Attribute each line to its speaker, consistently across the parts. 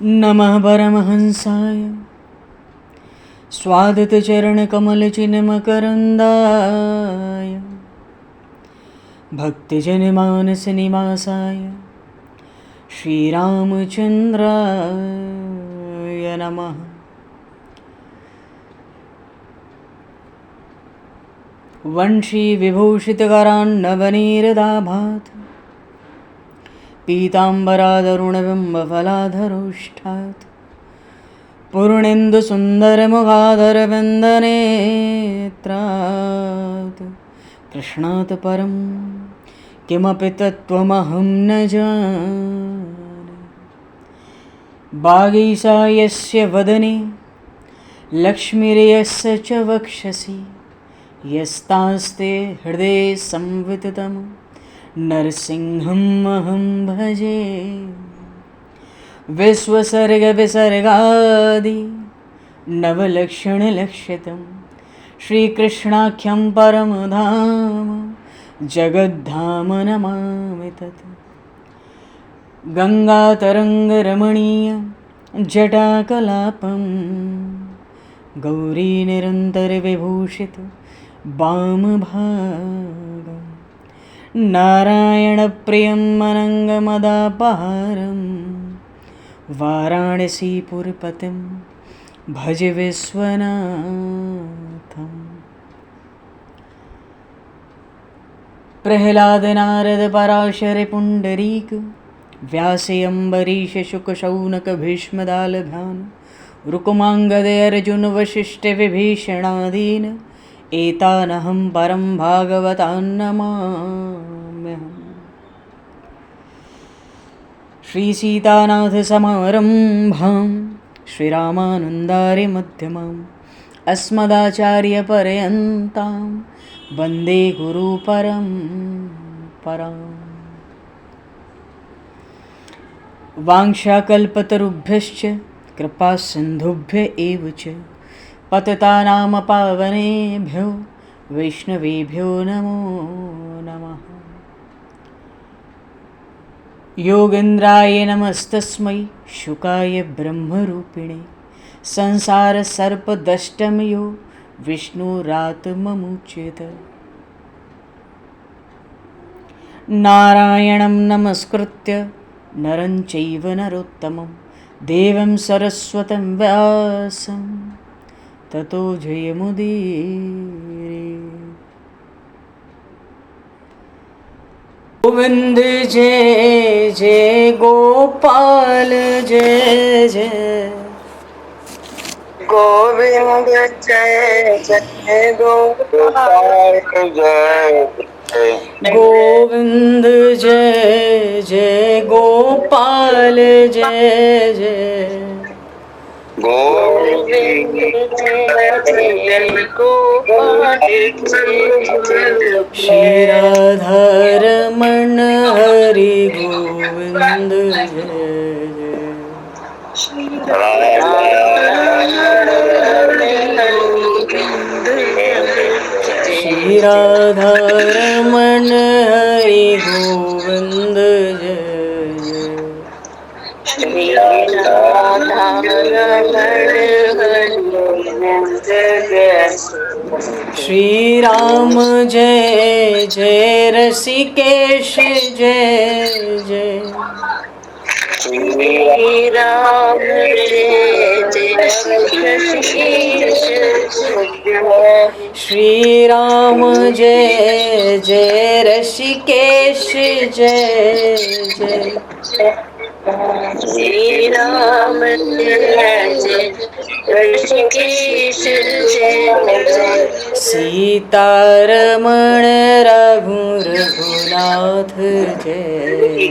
Speaker 1: नमः परमहंसाय स्वादतचरणकमलचिन्मकरन्दाय भक्तिजनमानसनिवासाय श्रीरामचन्द्राय नमः। वंशीविभूषितकरान्नवनीरदाभात् पीताम्बरादरुणबिम्बफलाधरोष्ठात् पूर्णेन्दुसुन्दरमुखादरविन्दनेत्रात् कृष्णात् परं किमपि तत्त्वमहं न जाने। वागीशायस्य वदने लक्ष्मीर्यस्य च वक्षसि यस्तास्ते हृदये संविततं नरसिंहम् अहं भजे। विश्वसर्गविसर्गादि नवलक्षणलक्षितं श्रीकृष्णाख्यं परमधाम जगद्धाम नमामि तत्। गङ्गातरङ्गरमणीयं जटाकलापं गौरीनिरन्तरविभूषितं वामभागं नारायणप्रियं अनङ्गमदापहारं वाराणसीपुरपतिं भज विश्वनाथम्। प्रह्लादनारदपराशरपुण्डरीक व्यासयम्बरीशशुकशौनकभीष्मदालभान् रुकुमाङ्गदर्जुनवसिष्ठविभीषणादीन् एतानहं परं भागवतान् नमाम्यहम्। श्रीसीतानाथसमारम्भां श्रीरामानन्दार्यमध्यमाम् अस्मदाचार्यपर्यन्तां वन्दे गुरुपरम्पराम्। वाञ्छाकल्पतरुभ्यश्च कृपासिन्धुभ्य एव च पतितानां पावनेभ्यो वैष्णवेभ्यो नमो नमः। योगेन्द्राय नमस्तस्मै शुकाय ब्रह्मरूपिणे संसारसर्पदष्टमयो विष्णुरात्ममुच्यत। नारायणं नमस्कृत्य नरं चैव नरोत्तमं देवं सरस्वतं व्यासं ततो जयमुदीरये। गोविंद जय जय गोपाल जय जय
Speaker 2: गोविंद जय जय गोपाल जय
Speaker 1: गोविंद जय जय गोपाल जय जय
Speaker 2: गोविंद जय जय गोपाल जय
Speaker 1: श्री राधारमण हरि गोविंद जय श्री राधारमण हरि गोविंद जय। श्री राम जय जय ऋषिकेश जय जय
Speaker 2: श्री राम जय जय ऋषिकेश जय।
Speaker 1: श्री राम जय जय ऋषिकेश जय जय
Speaker 2: श्री राम जय जय ऋषिकेश जय।
Speaker 1: सीतारमण रघुनाथ जय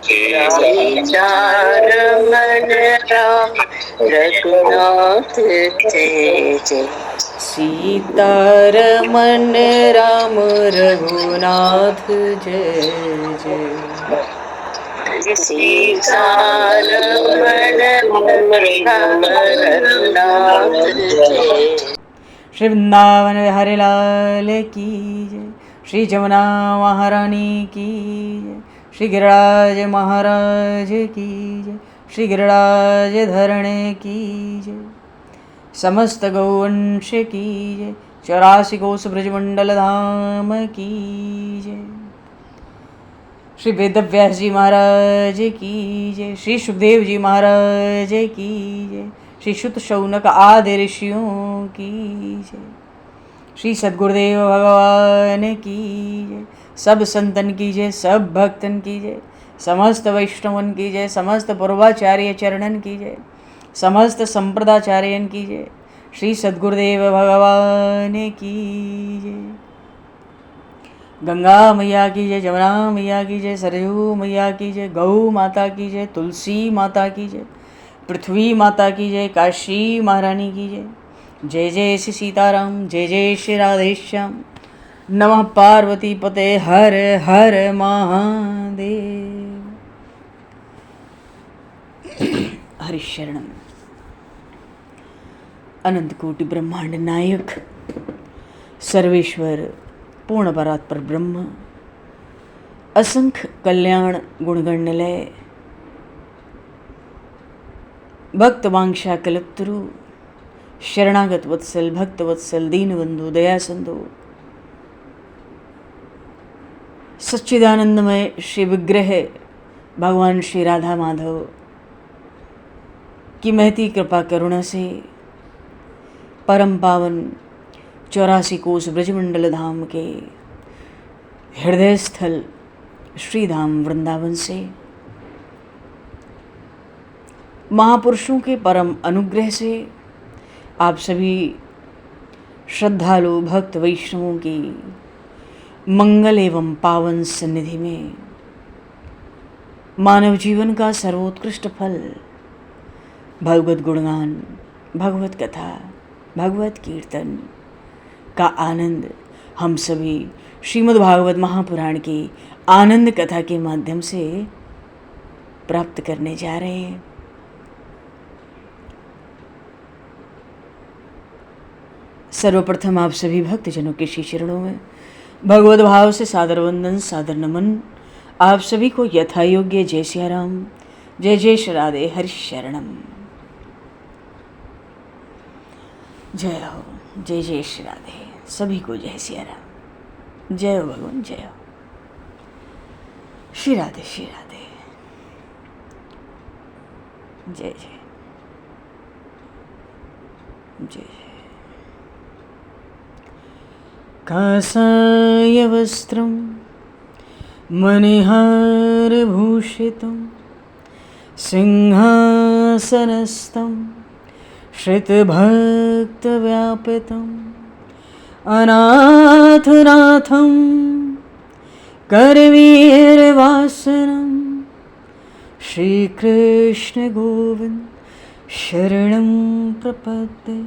Speaker 1: जय
Speaker 2: सीतारमण राम रघुनाथ जय जय।
Speaker 1: सीतारमण राम रघुनाथ जय जय
Speaker 2: सीतारमण राम रघुनाथ जय।
Speaker 1: श्री वृंदावन बिहारी लाल की जय। श्री जमुना महारानी की जय। श्री गिरिराज महाराज की जय, श्री गिरिराज धरणे की जय, समस्त गौवंश की जय, 84 कोस ब्रजमंडल धाम की जय, श्री वेदव्यास जी महाराज की जय, श्री सुखदेव जी महाराज की जय, श्री शुत शौनक आदि ऋषियों की जय, श्री सद्गुरुदेव भगवान की जय, सब संतन की जय, सब भक्तन की जय, समस्त वैष्णवन की जय, समस्त पूर्वाचार्य चरणन की जय, समस्त संप्रदाचार्यन की जय, श्री सद्गुरुदेव भगवान की जय। गंगा मैया की जय, जमुना मैया की जय, सरयू मैया की जय, गौ माता की जय, तुलसी माता की जय, पृथ्वी माता की जय, काशी महारानी की जय। जय जय श्री सीताराम, जय जय श्री राधेश्याम। नमः पार्वती पते हर हर महादेव। हरिशरणम। अनंत कोटि ब्रह्मांड नायक सर्वेश्वर पूर्ण परात्पर ब्रह्म, असंख्य कल्याण गुणगणलय, भक्त वांछा कल्पतरु, शरणागत वत्सल, भक्त वत्सल, दीनबंधु, दया सिंधु, सच्चिदानंदमय श्री विग्रह भगवान श्री राधा माधव की महती कृपा करुणा से परम पावन 84 कोस ब्रजमंडल धाम के हृदय स्थल श्री धाम वृंदावन से महापुरुषों के परम अनुग्रह से आप सभी श्रद्धालु भक्त वैष्णवों की मंगल एवं पावन सन्निधि में मानव जीवन का सर्वोत्कृष्ट फल भगवत गुणगान, भगवत कथा, भगवत कीर्तन का आनंद हम सभी श्रीमद् भागवत महापुराण की आनंद कथा के माध्यम से प्राप्त करने जा रहे हैं। सर्वप्रथम आप सभी भक्तजनों के श्री चरणों में भगवत भाव से सादर वंदन, सादर नमन। आप सभी को यथा योग्य जय सिया राम, जय जय श्री राधे, हरि शरणम। जय हो, जय जय श्री राधे, सभी को जय सिया राम, जय हो भगवान, जय हो श्री राधे, श्री राधे, जय जय जय जय। कासाय वस्त्रं मणिहारभूषितं सिंहासनस्थं श्रितभक्तव्यापितम् अनाथनाथं करवीरवासनं श्रीकृष्ण गोविंद शरणं प्रपद्ये।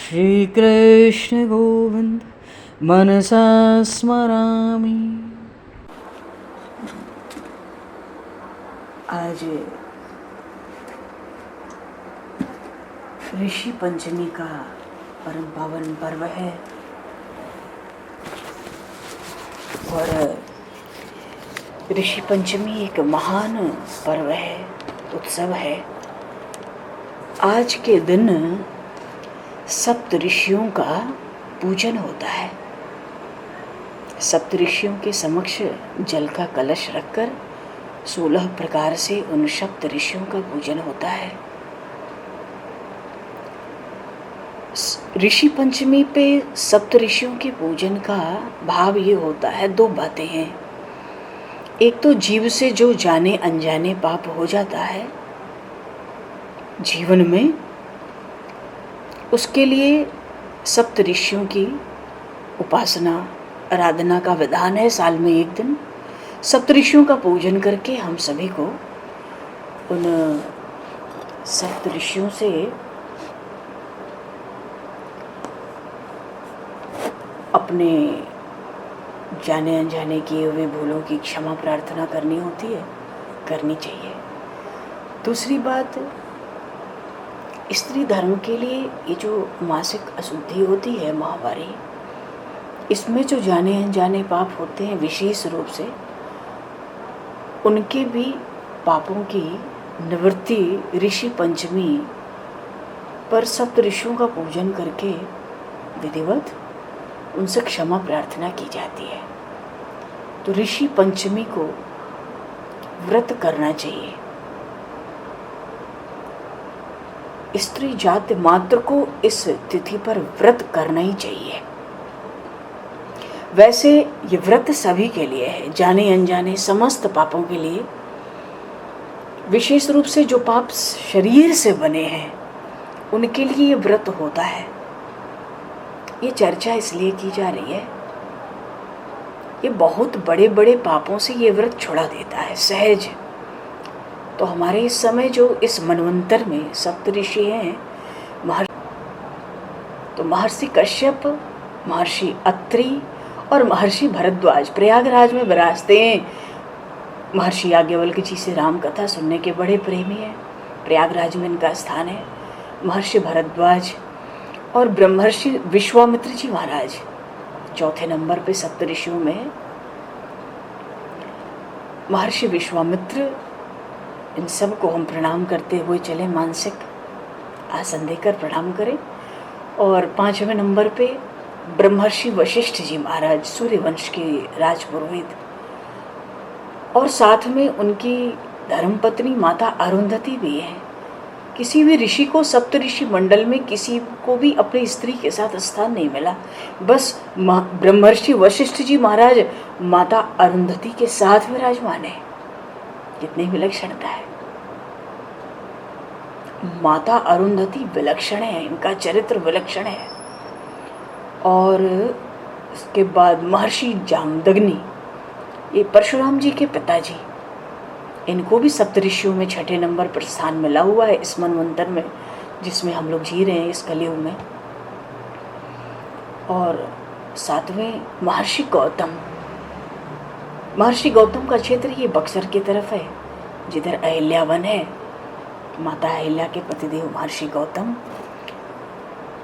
Speaker 1: श्रीकृष्ण गोविंद मनसा स्मरामि। आज ऋषि पंचमी का परम पावन पर्व है और ऋषि पंचमी एक महान पर्व है, उत्सव है। आज के दिन सप्त ऋषियों का पूजन होता है। सप्त ऋषियों के समक्ष जल का कलश रखकर 16 प्रकार से उन सप्त ऋषियों का पूजन होता है। ऋषि पंचमी पे सप्त ऋषियों के पूजन का भाव ये होता है, दो बातें हैं। एक तो जीव से जो जाने अनजाने पाप हो जाता है जीवन में, उसके लिए सप्त ऋषियों की उपासना आराधना का विधान है। साल में एक दिन सप्त ऋषियों का पूजन करके हम सभी को उन सप्त ऋषियों से अपने जाने अनजाने किए हुए भूलों की क्षमा प्रार्थना करनी होती है, करनी चाहिए। दूसरी बात, स्त्री धर्म के लिए ये जो मासिक अशुद्धि होती है, माहवारी, इसमें जो जाने अनजाने पाप होते हैं विशेष रूप से उनके भी पापों की निवृत्ति ऋषि पंचमी पर सप्त ऋषियों का पूजन करके विधिवत उनसे क्षमा प्रार्थना की जाती है। तो ऋषि पंचमी को व्रत करना चाहिए। स्त्री जाति मात्र को इस तिथि पर व्रत करना ही चाहिए। वैसे ये व्रत सभी के लिए है, जाने अनजाने समस्त पापों के लिए। विशेष रूप से जो पाप शरीर से बने हैं उनके लिए ये व्रत होता है। ये चर्चा इसलिए की जा रही है, ये बहुत बड़े बड़े पापों से ये व्रत छुड़ा देता है सहज। तो हमारे इस समय जो इस मनवंतर में सप्तऋषि हैं, तो महर्षि कश्यप, महर्षि अत्रि और महर्षि भरद्वाज प्रयागराज में विराजते हैं। महर्षि याज्ञवल्क्य जी से राम कथा सुनने के बड़े प्रेमी हैं, प्रयागराज में इनका स्थान है। महर्षि भरद्वाज और ब्रह्मर्षि विश्वामित्र जी महाराज चौथे नंबर पे सप्तऋषियों में। महर्षि विश्वामित्र, इन सब को हम प्रणाम करते हुए चले, मानसिक आसन देकर प्रणाम करें। और पांचवें नंबर पे ब्रह्मर्षि वशिष्ठ जी महाराज, सूर्यवंश के राजपुरोहित, और साथ में उनकी धर्मपत्नी माता अरुंधति भी है। किसी भी ऋषि को सप्तऋषि मंडल में किसी को भी अपनी स्त्री के साथ स्थान नहीं मिला, बस ब्रह्मर्षि वशिष्ठ जी महाराज माता अरुंधति के साथ विराजमान है। कितनी विलक्षणता है। माता अरुंधति विलक्षण है, इनका चरित्र विलक्षण है। और इसके बाद महर्षि जामदग्नि, ये परशुराम जी के पिताजी, इनको भी सप्तऋषियों में छठे नंबर पर स्थान मिला हुआ है इस मनवंतर में जिसमें हम लोग जी रहे हैं, इस कलयुग में। और सातवें महर्षि गौतम। महर्षि गौतम का क्षेत्र ये बक्सर की तरफ है, जिधर अहिल्यावन है, माता अहिल्या के पतिदेव महर्षि गौतम।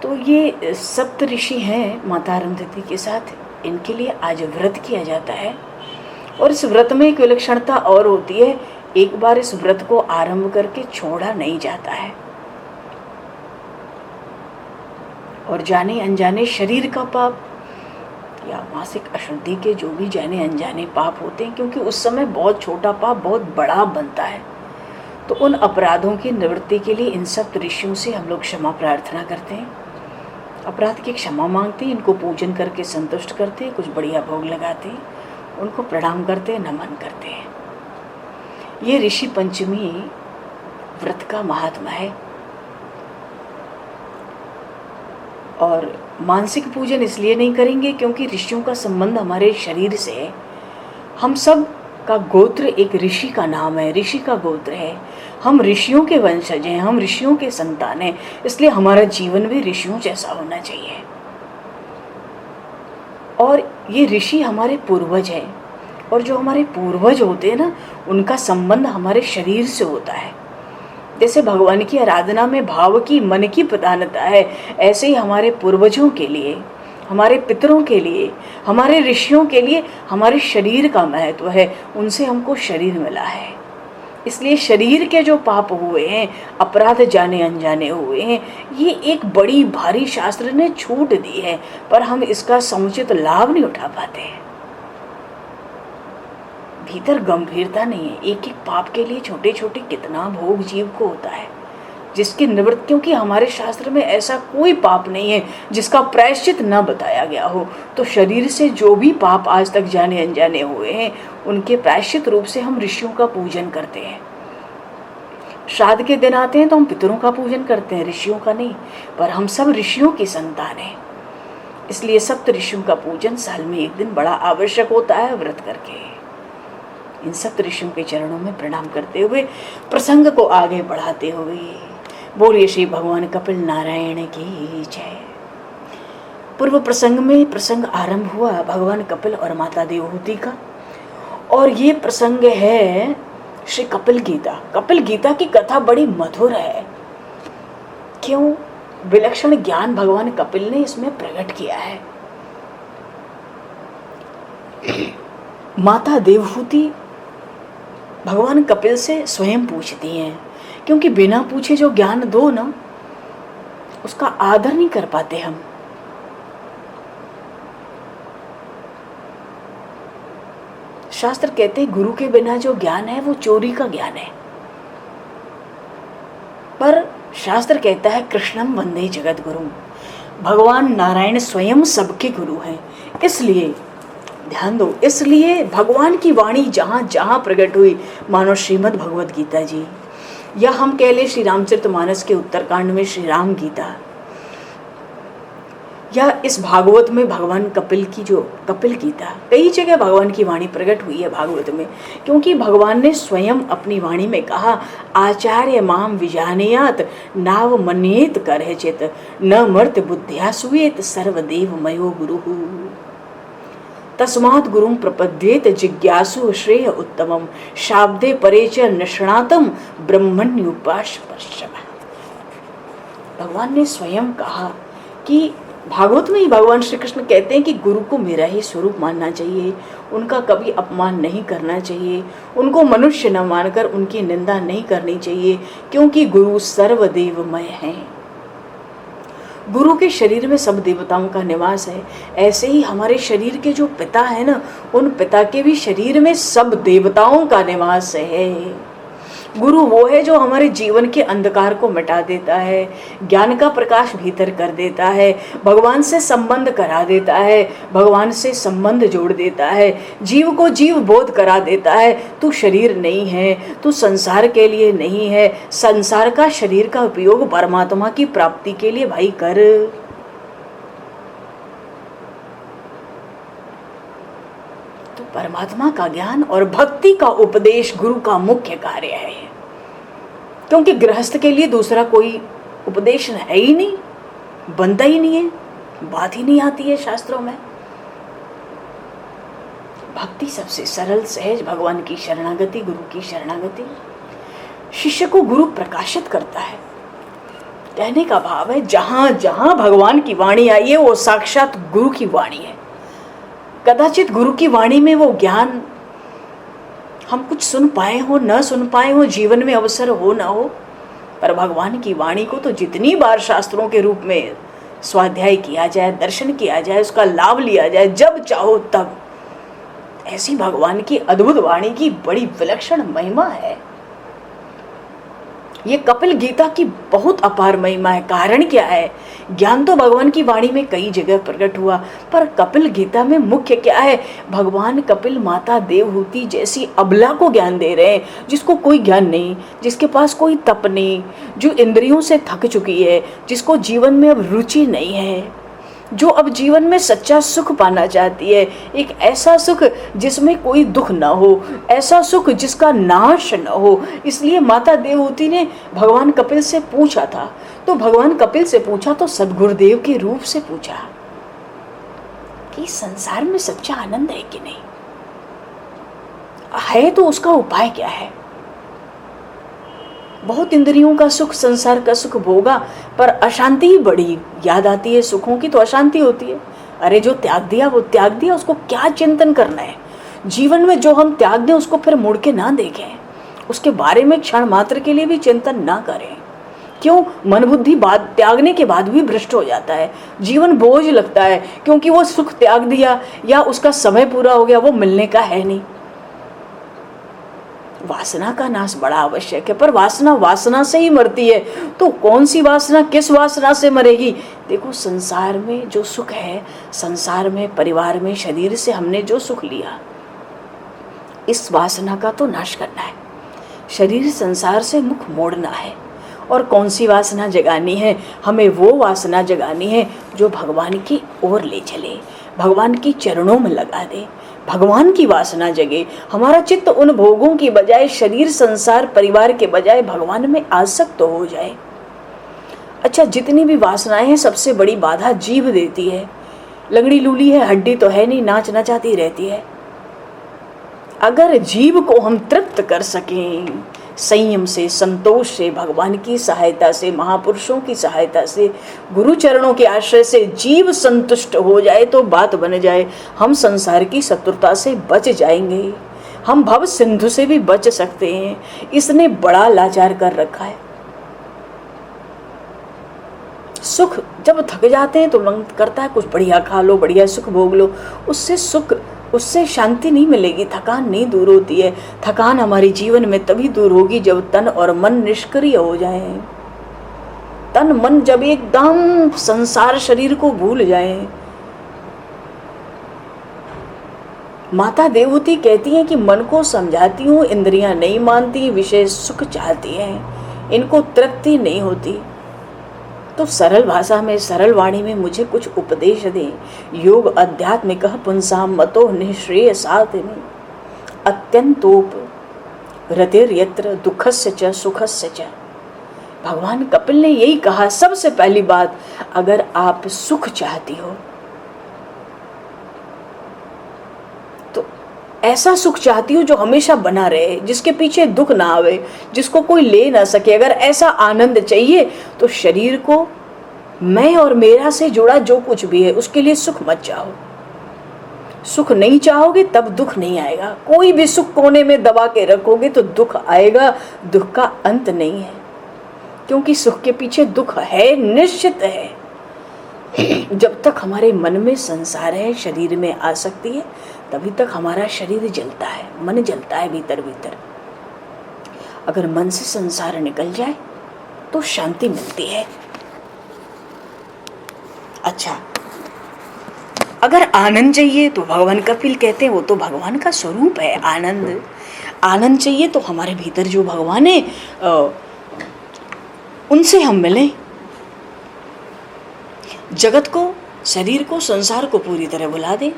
Speaker 1: तो ये सप्त ऋषि हैं माता अरुंधति के साथ, इनके लिए आज व्रत किया जाता है। और इस व्रत में एक विलक्षणता और होती है, एक बार इस व्रत को आरंभ करके छोड़ा नहीं जाता है। और जाने अनजाने शरीर का पाप या मासिक अशुद्धि के जो भी जाने अनजाने पाप होते हैं, क्योंकि उस समय बहुत छोटा पाप बहुत बड़ा बनता है, तो उन अपराधों की निवृत्ति के लिए इन सब ऋषियों से हम लोग क्षमा प्रार्थना करते हैं, अपराध की क्षमा मांगते हैं, इनको पूजन करके संतुष्ट करते हैं, कुछ बढ़िया भोग लगाते हैं, उनको प्रणाम करते हैं, नमन करते हैं। ये ऋषि पंचमी व्रत का महात्मा है। और मानसिक पूजन इसलिए नहीं करेंगे क्योंकि ऋषियों का संबंध हमारे शरीर से है। हम सब का गोत्र एक ऋषि का नाम है, ऋषि का गोत्र है। हम ऋषियों के वंशज हैं, हम ऋषियों के संतान हैं, इसलिए हमारा जीवन भी ऋषियों जैसा होना चाहिए। और ये ऋषि हमारे पूर्वज हैं, और जो हमारे पूर्वज होते हैं ना, उनका संबंध हमारे शरीर से होता है। जैसे भगवान की आराधना में भाव की, मन की प्रधानता है, ऐसे ही हमारे पूर्वजों के लिए, हमारे पितरों के लिए, हमारे ऋषियों के लिए हमारे शरीर का महत्व है। उनसे हमको शरीर मिला है। इसलिए शरीर के जो पाप हुए हैं, अपराध जाने अनजाने हुए हैं, ये एक बड़ी भारी शास्त्र ने छूट दी है, पर हम इसका समुचित लाभ नहीं उठा पाते हैं। भीतर गंभीरता नहीं है। एक एक पाप के लिए छोटे छोटे कितना भोग जीव को होता है, जिसकी निवृत्ति, क्योंकि हमारे शास्त्र में ऐसा कोई पाप नहीं है जिसका प्रायश्चित न बताया गया हो। तो शरीर से जो भी पाप आज तक जाने अनजाने हुए हैं, उनके प्रायश्चित रूप से हम ऋषियों का पूजन करते हैं। श्राद्ध के दिन आते हैं तो हम पितरों का पूजन करते हैं, ऋषियों का नहीं, पर हम सब ऋषियों की संतान हैं। इसलिए सप्त ऋषियों का पूजन साल में एक दिन बड़ा आवश्यक होता है, व्रत करके। इन सप्त ऋषियों के चरणों में प्रणाम करते हुए प्रसंग को आगे बढ़ाते हुए बोलिए श्री भगवान कपिल नारायण की जय। पूर्व प्रसंग में प्रसंग आरंभ हुआ भगवान कपिल और माता देवहूति का, और ये प्रसंग है श्री कपिल गीता। कपिल गीता की कथा बड़ी मधुर है। क्यों? विलक्षण ज्ञान भगवान कपिल ने इसमें प्रकट किया है। माता देवहूति भगवान कपिल से स्वयं पूछती हैं, क्योंकि बिना पूछे जो ज्ञान दो ना, उसका आदर नहीं कर पाते हम। शास्त्र कहते हैं गुरु के बिना जो ज्ञान है वो चोरी का ज्ञान है, पर शास्त्र कहता है कृष्णम वंदे जगत गुरु, भगवान नारायण स्वयं सबके गुरु हैं। इसलिए ध्यान दो, इसलिए भगवान की वाणी जहाँ जहाँ प्रकट हुई, मानो श्रीमद् भगवद गीता जी, या हम कह ले श्री रामचरितमानस के उत्तरकांड में श्री राम गीता, या इस भागवत में भगवान कपिल की जो कपिल गीता, कई जगह भगवान की वाणी प्रकट हुई है भागवत में, क्योंकि भगवान ने स्वयं अपनी वाणी में कहा, आचार्य माम विजानयात नाव मन्येत करहिचित न मर्त बुद्ध्या सुयेत सर्वदेव मयो गुरु तस्मात् गुरुं प्रपद्येत जिज्ञासु श्रेय उत्तमम शाब्दे परे च निष्णातम ब्रह्मण्युपाश्च। भगवान ने स्वयं कहा कि भागवत में ही भगवान श्री कृष्ण कहते हैं कि गुरु को मेरा ही स्वरूप मानना चाहिए, उनका कभी अपमान नहीं करना चाहिए, उनको मनुष्य न मानकर उनकी निंदा नहीं करनी चाहिए, क्योंकि गुरु सर्वदेवमय हैं। गुरु के शरीर में सब देवताओं का निवास है। ऐसे ही हमारे शरीर के जो पिता है ना, उन पिता के भी शरीर में सब देवताओं का निवास है। गुरु वो है जो हमारे जीवन के अंधकार को मिटा देता है, ज्ञान का प्रकाश भीतर कर देता है, भगवान से संबंध करा देता है, भगवान से संबंध जोड़ देता है, जीव को जीव बोध करा देता है। तू शरीर नहीं है, तू संसार के लिए नहीं है, संसार का शरीर का उपयोग परमात्मा की प्राप्ति के लिए भाई कर। तो परमात्मा का ज्ञान और भक्ति का उपदेश गुरु का मुख्य कार्य है, क्योंकि गृहस्थ के लिए दूसरा कोई उपदेश है ही नहीं, बनता ही नहीं है, बात ही नहीं आती है शास्त्रों में। भक्ति सबसे सरल सहज भगवान की शरणागति, गुरु की शरणागति शिष्य को गुरु प्रकाशित करता है। कहने का भाव है जहां जहां भगवान की वाणी आई है वो साक्षात गुरु की वाणी है। कदाचित गुरु की वाणी में वो ज्ञान हम कुछ सुन पाए हो, न सुन पाए हो, जीवन में अवसर हो ना हो, पर भगवान की वाणी को तो जितनी बार शास्त्रों के रूप में स्वाध्याय किया जाए, दर्शन किया जाए, उसका लाभ लिया जाए, जब चाहो तब, ऐसी भगवान की अद्भुत वाणी की बड़ी विलक्षण महिमा है। ये कपिल गीता की बहुत अपार महिमा है। कारण क्या है? ज्ञान तो भगवान की वाणी में कई जगह प्रकट हुआ, पर कपिल गीता में मुख्य क्या है? भगवान कपिल माता देवहूति जैसी अबला को ज्ञान दे रहे हैं, जिसको कोई ज्ञान नहीं, जिसके पास कोई तप नहीं, जो इंद्रियों से थक चुकी है, जिसको जीवन में अब रुचि नहीं है, जो अब जीवन में सच्चा सुख पाना चाहती है, एक ऐसा सुख जिसमें कोई दुख ना हो, ऐसा सुख जिसका नाश न हो। इसलिए माता देवहूति ने भगवान कपिल से पूछा था। तो भगवान कपिल से पूछा तो सद्गुरुदेव के रूप से पूछा कि संसार में सच्चा आनंद है कि नहीं है, तो उसका उपाय क्या है? बहुत इंद्रियों का सुख, संसार का सुख भोगा, पर अशांति ही बड़ी याद आती है। सुखों की तो अशांति होती है। अरे जो त्याग दिया वो त्याग दिया, उसको क्या चिंतन करना है? जीवन में जो हम त्याग दें उसको फिर मुड़ के ना देखें, उसके बारे में क्षण मात्र के लिए भी चिंतन ना करें। क्यों? मन बुद्धि बाद त्यागने के बाद भी भ्रष्ट हो जाता है, जीवन बोझ लगता है, क्योंकि वो सुख त्याग दिया या उसका समय पूरा हो गया, वो मिलने का है नहीं। वासना का नाश बड़ा आवश्यक है, पर वासना वासना से ही मरती है। तो कौन सी वासना किस वासना से मरेगी? देखो, संसार में जो सुख है, संसार में, परिवार में, शरीर से हमने जो सुख लिया, इस वासना का तो नाश करना है। शरीर संसार से मुख मोड़ना है। और कौन सी वासना जगानी है? हमें वो वासना जगानी है जो भगवान की ओर ले चले, भगवान की चरणों में लगा दे, भगवान की वासना जगे। हमारा चित्त उन भोगों की बजाय, शरीर संसार परिवार के बजाय भगवान में आसक्त हो जाए। अच्छा, जितनी भी वासनाएं हैं, सबसे बड़ी बाधा जीभ देती है। लंगड़ी लूली है, हड्डी तो है नहीं, नाच नचाती रहती है। अगर जीभ को हम तृप्त कर सकें संयम से, संतोष से, भगवान की सहायता से, महापुरुषों की सहायता से, गुरु चरणों के आश्रय से जीव संतुष्ट हो जाए तो बात बन जाए। हम संसार की शत्रुता से बच जाएंगे, हम भव सिंधु से भी बच सकते हैं। इसने बड़ा लाचार कर रखा है। सुख जब थक जाते हैं तो मन करता है कुछ बढ़िया खा लो, बढ़िया सुख भोग लो। उससे शांति नहीं मिलेगी, थकान नहीं दूर होती है। थकान हमारे जीवन में तभी दूर होगी जब तन और मन निष्क्रिय हो जाए। तन मन जब एकदम संसार शरीर को भूल जाए। माता देवहूति कहती हैं कि मन को समझाती हूँ, इंद्रियां नहीं मानती, विशेष सुख चाहती हैं, इनको तृप्ति नहीं होती। तो सरल भाषा में, सरल वाणी में मुझे कुछ उपदेश दें। योग आध्यात्मिक पुंसाम मतो निःश्रेयसात् अत्यंतोप रतिर्यत्र दुखस्य च सुखस्य च। भगवान कपिल ने यही कहा। सबसे पहली बात, अगर आप सुख चाहती हो तो ऐसा सुख चाहती हो जो हमेशा बना रहे, जिसके पीछे दुख ना आवे, जिसको कोई ले ना सके, अगर ऐसा आनंद चाहिए तो शरीर को मैं और मेरा से जुड़ा जो कुछ भी है उसके लिए सुख मत चाहो। सुख नहीं चाहोगे तब दुख नहीं आएगा। कोई भी सुख कोने में दबा के रखोगे तो दुख आएगा। दुख का अंत नहीं है, क्योंकि सुख के पीछे दुख है, निश्चित है। जब तक हमारे मन में संसार है, शरीर में आसक्ति है, तभी तक हमारा शरीर जलता है, मन जलता है भीतर भीतर। अगर मन से संसार निकल जाए तो शांति मिलती है। अच्छा, अगर आनंद चाहिए तो भगवान कपिल कहते हैं वो तो भगवान का स्वरूप है आनंद। आनंद चाहिए तो हमारे भीतर जो भगवान है उनसे हम मिलें। जगत को, शरीर को, संसार को पूरी तरह भुला दें,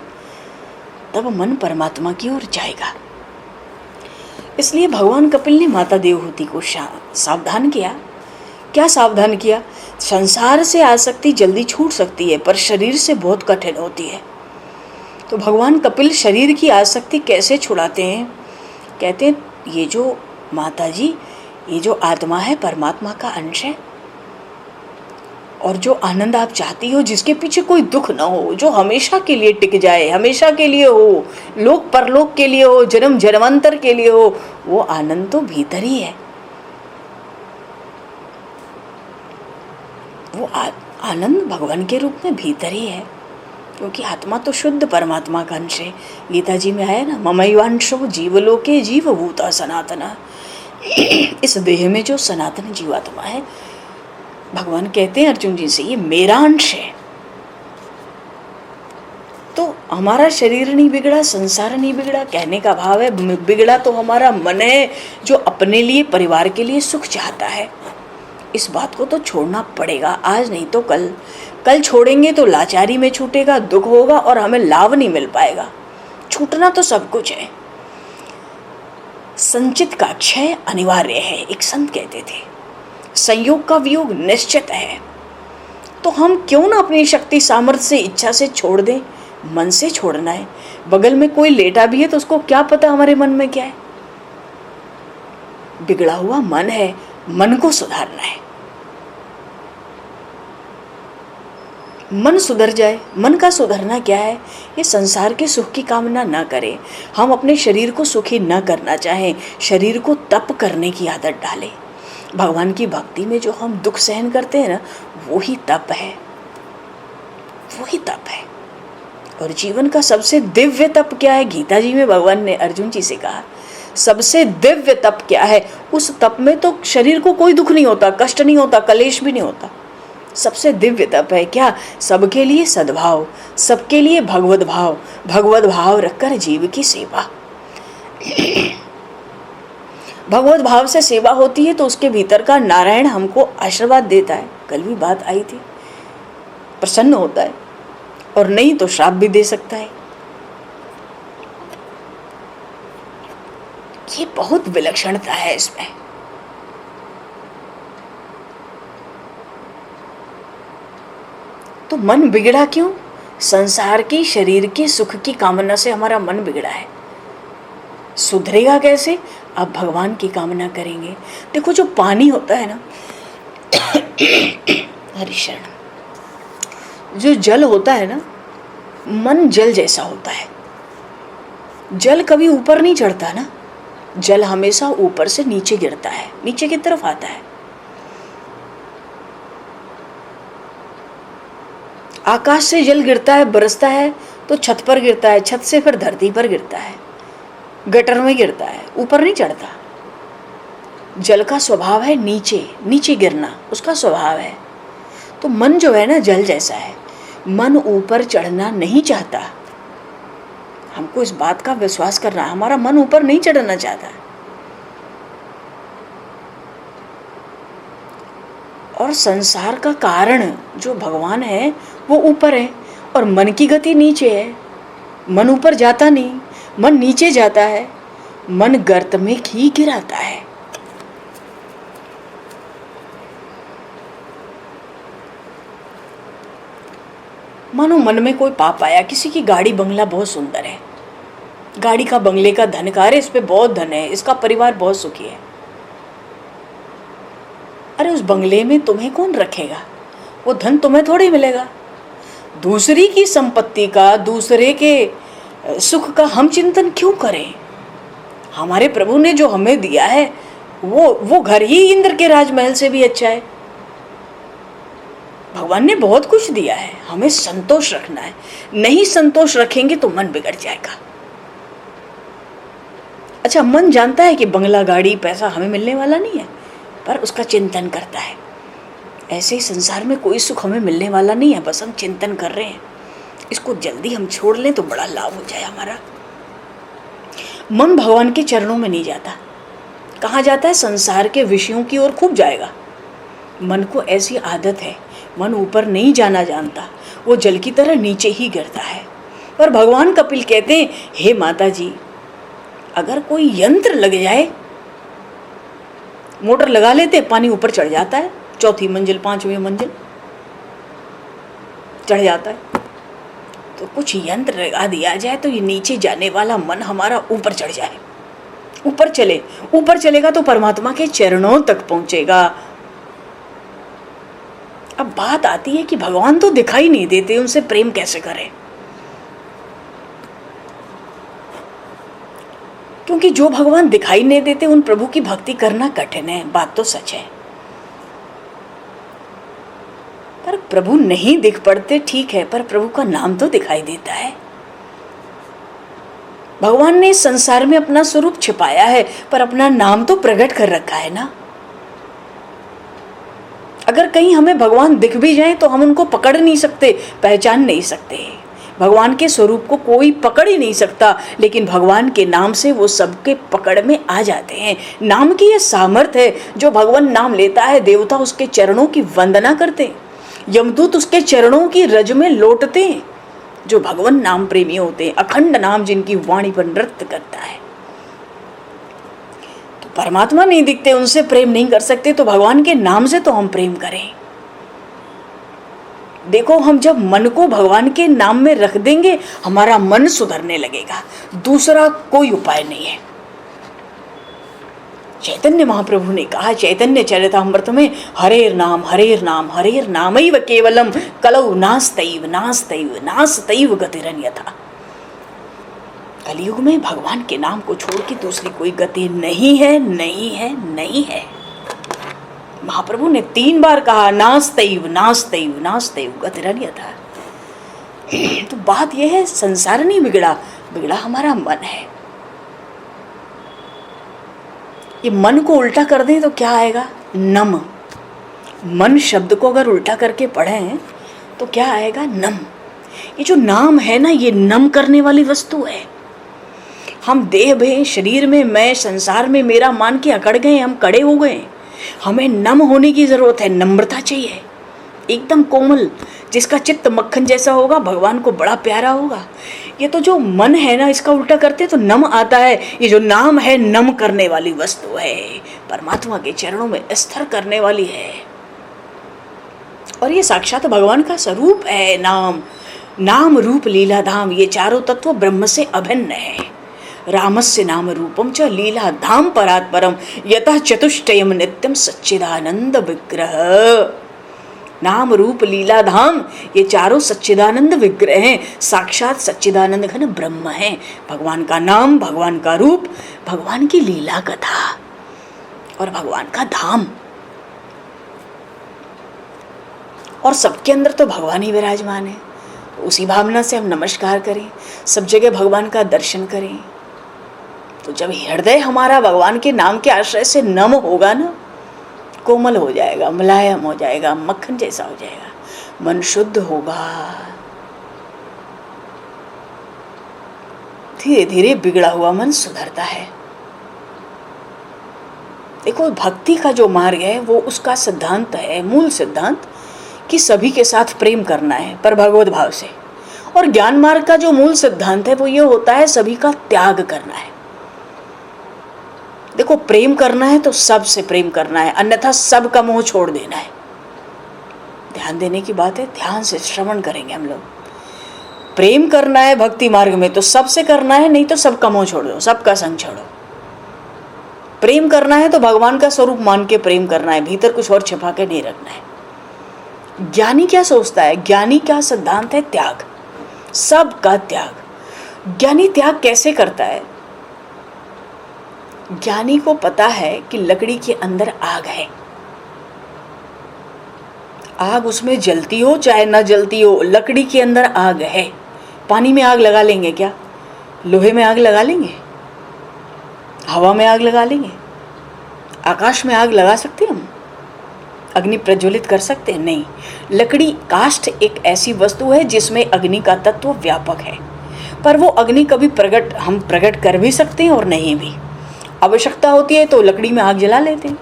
Speaker 1: तब मन परमात्मा की ओर जाएगा। इसलिए भगवान कपिल ने माता देवहूति को सावधान किया। क्या सावधान किया? संसार से आसक्ति जल्दी छूट सकती है पर शरीर से बहुत कठिन होती है। तो भगवान कपिल शरीर की आसक्ति कैसे छुड़ाते हैं? कहते हैं ये जो माता जी, ये जो आत्मा है परमात्मा का अंश है, और जो आनंद आप चाहती हो, जिसके पीछे कोई दुख ना हो, जो हमेशा के लिए टिक जाए, हमेशा के लिए हो, लोक परलोक के लिए हो, जन्म जन्मांतर के लिए हो, वो आनंद तो भीतर ही है। वो आनंद भगवान के रूप में भीतर ही है, क्योंकि आत्मा तो शुद्ध परमात्मा का अंश है। गीता जी में आया ना, ममैवांशो जीवलोके जीवभूता सनातना। इस देह में जो सनातन जीवात्मा है, भगवान कहते हैं अर्जुन जी से, ये मेरा अंश है। तो हमारा शरीर नहीं बिगड़ा, संसार नहीं बिगड़ा, कहने का भाव है बिगड़ा तो हमारा मन है, जो अपने लिए, परिवार के लिए सुख चाहता है। इस बात को तो छोड़ना पड़ेगा, आज नहीं तो कल। कल छोड़ेंगे तो लाचारी में छूटेगा, दुख होगा और हमें लाभ नहीं मिल पाएगा। छूटना तो सब कुछ है। संचित का क्षय अनिवार्य है, एक संत कहते थे। संयोग का वियोग निश्चित है। तो हम क्यों ना अपनी शक्ति, सामर्थ्य से, इच्छा से छोड़ दें। मन से छोड़ना है। बगल में कोई लेटा भी है तो उसको क्या पता हमारे मन में क्या है। बिगड़ा हुआ मन है, मन को सुधारना है। मन सुधर जाए। मन का सुधरना क्या है? ये संसार के सुख की कामना ना करें। हम अपने शरीर को सुखी न करना चाहें, शरीर को तप करने की आदत डालें। भगवान की भक्ति में जो हम दुख सहन करते हैं ना, वो ही तप है, वो ही तप है। और जीवन का सबसे दिव्य तप क्या है? गीता जी में भगवान ने अर्जुन जी से कहा, सबसे दिव्य तप क्या है? उस तप में तो शरीर को कोई दुख नहीं होता, कष्ट नहीं होता, कलेश भी नहीं होता। सबसे दिव्य तप है क्या? सबके लिए सद्भाव, सबके लिए भगवत भाव, भगवत भाव रखकर जीव की सेवा। भगवत भाव से सेवा होती है तो उसके भीतर का नारायण हमको आशीर्वाद देता है। कल भी बात आई थी, प्रसन्न होता है, और नहीं तो श्राप भी दे सकता है। ये बहुत विलक्षणता है इसमें। तो मन बिगड़ा क्यों? संसार की, शरीर के सुख की कामना से हमारा मन बिगड़ा है। सुधरेगा कैसे? अब भगवान की कामना करेंगे। देखो जो पानी होता है ना, हरिशरण, जो जल होता है ना, मन जल जैसा होता है। जल कभी ऊपर नहीं चढ़ता ना, जल हमेशा ऊपर से नीचे गिरता है, नीचे की तरफ आता है। आकाश से जल गिरता है, बरसता है तो छत पर गिरता है, छत से फिर धरती पर गिरता है, गटर में गिरता है, ऊपर नहीं चढ़ता। जल का स्वभाव है नीचे नीचे गिरना, उसका स्वभाव है। तो मन जो है ना जल जैसा है, मन ऊपर चढ़ना नहीं चाहता। हमको इस बात का विश्वास करना है, हमारा मन ऊपर नहीं चढ़ना चाहता। और संसार का कारण जो भगवान है वो ऊपर है और मन की गति नीचे है। मन ऊपर जाता नहीं, मन नीचे जाता है, मन गर्त में ही गिराता है। मानो मन में कोई पाप आया, किसी की गाड़ी बंगला बहुत सुंदर है, गाड़ी का बंगले का धन का, अरे इस पे बहुत धन है, इसका परिवार बहुत सुखी है। अरे उस बंगले में तुम्हें कौन रखेगा, वो धन तुम्हें थोड़ी मिलेगा। दूसरी की संपत्ति का, दूसरे के सुख का हम चिंतन क्यों करें। हमारे प्रभु ने जो हमें दिया है वो घर ही इंद्र के राजमहल से भी अच्छा है। भगवान ने बहुत कुछ दिया है, हमें संतोष रखना है। नहीं संतोष रखेंगे तो मन बिगड़ जाएगा। अच्छा, मन जानता है कि बंगला गाड़ी पैसा हमें मिलने वाला नहीं है, पर उसका चिंतन करता है। ऐसे ही संसार में कोई सुख हमें मिलने वाला नहीं है, बस हम चिंतन कर रहे हैं, इसको जल्दी हम छोड़ लें तो बड़ा लाभ हो जाए हमारा। मन भगवान के चरणों में नहीं जाता, कहाँ जाता है, संसार के विषयों की ओर खूब जाएगा। मन को ऐसी आदत है, मन ऊपर नहीं जाना जानता, वो जल की तरह नीचे ही गिरता है। पर भगवान कपिल कहते हैं, हे माता जी, अगर कोई यंत्र लग जाए, मोटर लगा लेते, पानी ऊपर चढ़ जाता है, चौथी मंजिल 5वीं मंजिल चढ़ जाता है। तो कुछ यंत्र लगा दिया जाए तो ये नीचे जाने वाला मन हमारा ऊपर चढ़ जाए, ऊपर चले। ऊपर चलेगा तो परमात्मा के चरणों तक पहुंचेगा। अब बात आती है कि भगवान तो दिखाई नहीं देते, उनसे प्रेम कैसे करें। क्योंकि जो भगवान दिखाई नहीं देते उन प्रभु की भक्ति करना कठिन है, बात तो सच है। पर प्रभु नहीं दिख पड़ते ठीक है, पर प्रभु का नाम तो दिखाई देता है। भगवान ने संसार में अपना स्वरूप छिपाया है, पर अपना नाम तो प्रकट कर रखा है ना। अगर कहीं हमें भगवान दिख भी जाए तो हम उनको पकड़ नहीं सकते, पहचान नहीं सकते। भगवान के स्वरूप को कोई पकड़ ही नहीं सकता, लेकिन भगवान के नाम से वो सबके पकड़ में आ जाते हैं। नाम की ये सामर्थ्य है, जो भगवान नाम लेता है देवता उसके चरणों की वंदना करते हैं, यमदूत उसके चरणों की रज में लौटते हैं। जो भगवान नाम प्रेमी होते हैं, अखंड नाम जिनकी वाणी पर नृत्य करता है। तो परमात्मा नहीं दिखते, उनसे प्रेम नहीं कर सकते, तो भगवान के नाम से तो हम प्रेम करें। देखो, हम जब मन को भगवान के नाम में रख देंगे, हमारा मन सुधरने लगेगा, दूसरा कोई उपाय नहीं है। चैतन्य महाप्रभु ने कहा चैतन्य चरितामृत में, हरेर नाम हरेर नाम हरेर नामैव केवलम कलौ नास्तैव नास्तैव नास्तैव गतिरन्यथा। कलयुग में भगवान के नाम को छोड़ के दूसरी कोई गति नहीं है, नहीं है, नहीं है। महाप्रभु ने 3 बार कहा नास्तैव नास्तैव नास्तैव गतिरन्यथा। तो बात यह है, संसार नहीं बिगड़ा, बिगड़ा हमारा मन है। ये मन को उल्टा कर दें तो क्या आएगा, नम। मन शब्द को अगर उल्टा करके पढ़ें तो क्या आएगा, नम। ये जो नाम है ना, ये नम करने वाली वस्तु है। हम देह में, शरीर में, मैं, संसार में मेरा मान के अकड़ गए, हम कड़े हो गए। हमें नम होने की जरूरत है, नम्रता चाहिए, एकदम कोमल। जिसका चित्त मक्खन जैसा होगा, भगवान को बड़ा प्यारा होगा। ये तो जो मन है ना, इसका उल्टा करते तो नम आता है। ये जो नाम है, नम करने वाली वस्तु है, परमात्मा के चरणों में स्थिर करने वाली है। और ये साक्षात भगवान का स्वरूप है नाम। नाम रूप लीला धाम, ये चारों तत्व ब्रह्म से अभिन्न है। रामस्य नाम रूपम च लीला धाम परात्परम यतः चतुष्टयम नित्यम सच्चिदानंद विग्रह। नाम रूप लीला धाम, ये चारों सच्चिदानंद विग्रह हैं, साक्षात सच्चिदानंद घन ब्रह्म हैं। भगवान का नाम, भगवान का रूप, भगवान की लीला कथा और भगवान का धाम, और सबके अंदर तो भगवान ही विराजमान है। उसी भावना से हम नमस्कार करें, सब जगह भगवान का दर्शन करें। तो जब हृदय हमारा भगवान के नाम के आश्रय से नम होगा ना, कोमल हो जाएगा, मुलायम हो जाएगा, मक्खन जैसा हो जाएगा, मन शुद्ध होगा। धीरे धीरे बिगड़ा हुआ मन सुधरता है। देखो, भक्ति का जो मार्ग है वो उसका सिद्धांत है, मूल सिद्धांत, कि सभी के साथ प्रेम करना है पर भगवत भाव से। और ज्ञान मार्ग का जो मूल सिद्धांत है वो ये होता है सभी का त्याग करना है। देखो, प्रेम करना है तो सबसे प्रेम करना है, अन्यथा सब का मोह छोड़ देना है। ध्यान देने की बात है, ध्यान से श्रवण करेंगे हम लोग। प्रेम करना है भक्ति मार्ग में तो सबसे करना है, नहीं तो सबका मोह छोड़ दो, सबका संग छोड़ो। प्रेम करना है तो भगवान का स्वरूप मान के प्रेम करना है, भीतर कुछ और छिपा के नहीं रखना है। ज्ञानी क्या सोचता है? ज्ञानी क्या सिद्धांत है? त्याग, सबका त्याग। ज्ञानी त्याग कैसे करता है? ज्ञानी को पता है कि लकड़ी के अंदर आग है, आग उसमें जलती हो चाहे ना जलती हो, लकड़ी के अंदर आग है। पानी में आग लगा लेंगे क्या? लोहे में आग लगा लेंगे? हवा में आग लगा लेंगे? आकाश में आग लगा सकते हैं हम? अग्नि प्रज्वलित कर सकते हैं? नहीं। लकड़ी, काष्ठ एक ऐसी वस्तु है जिसमें अग्नि का तत्व व्यापक है, पर वो अग्नि कभी हम प्रकट कर भी सकते हैं और नहीं भी। आवश्यकता होती है तो लकड़ी में आग जला लेते हैं,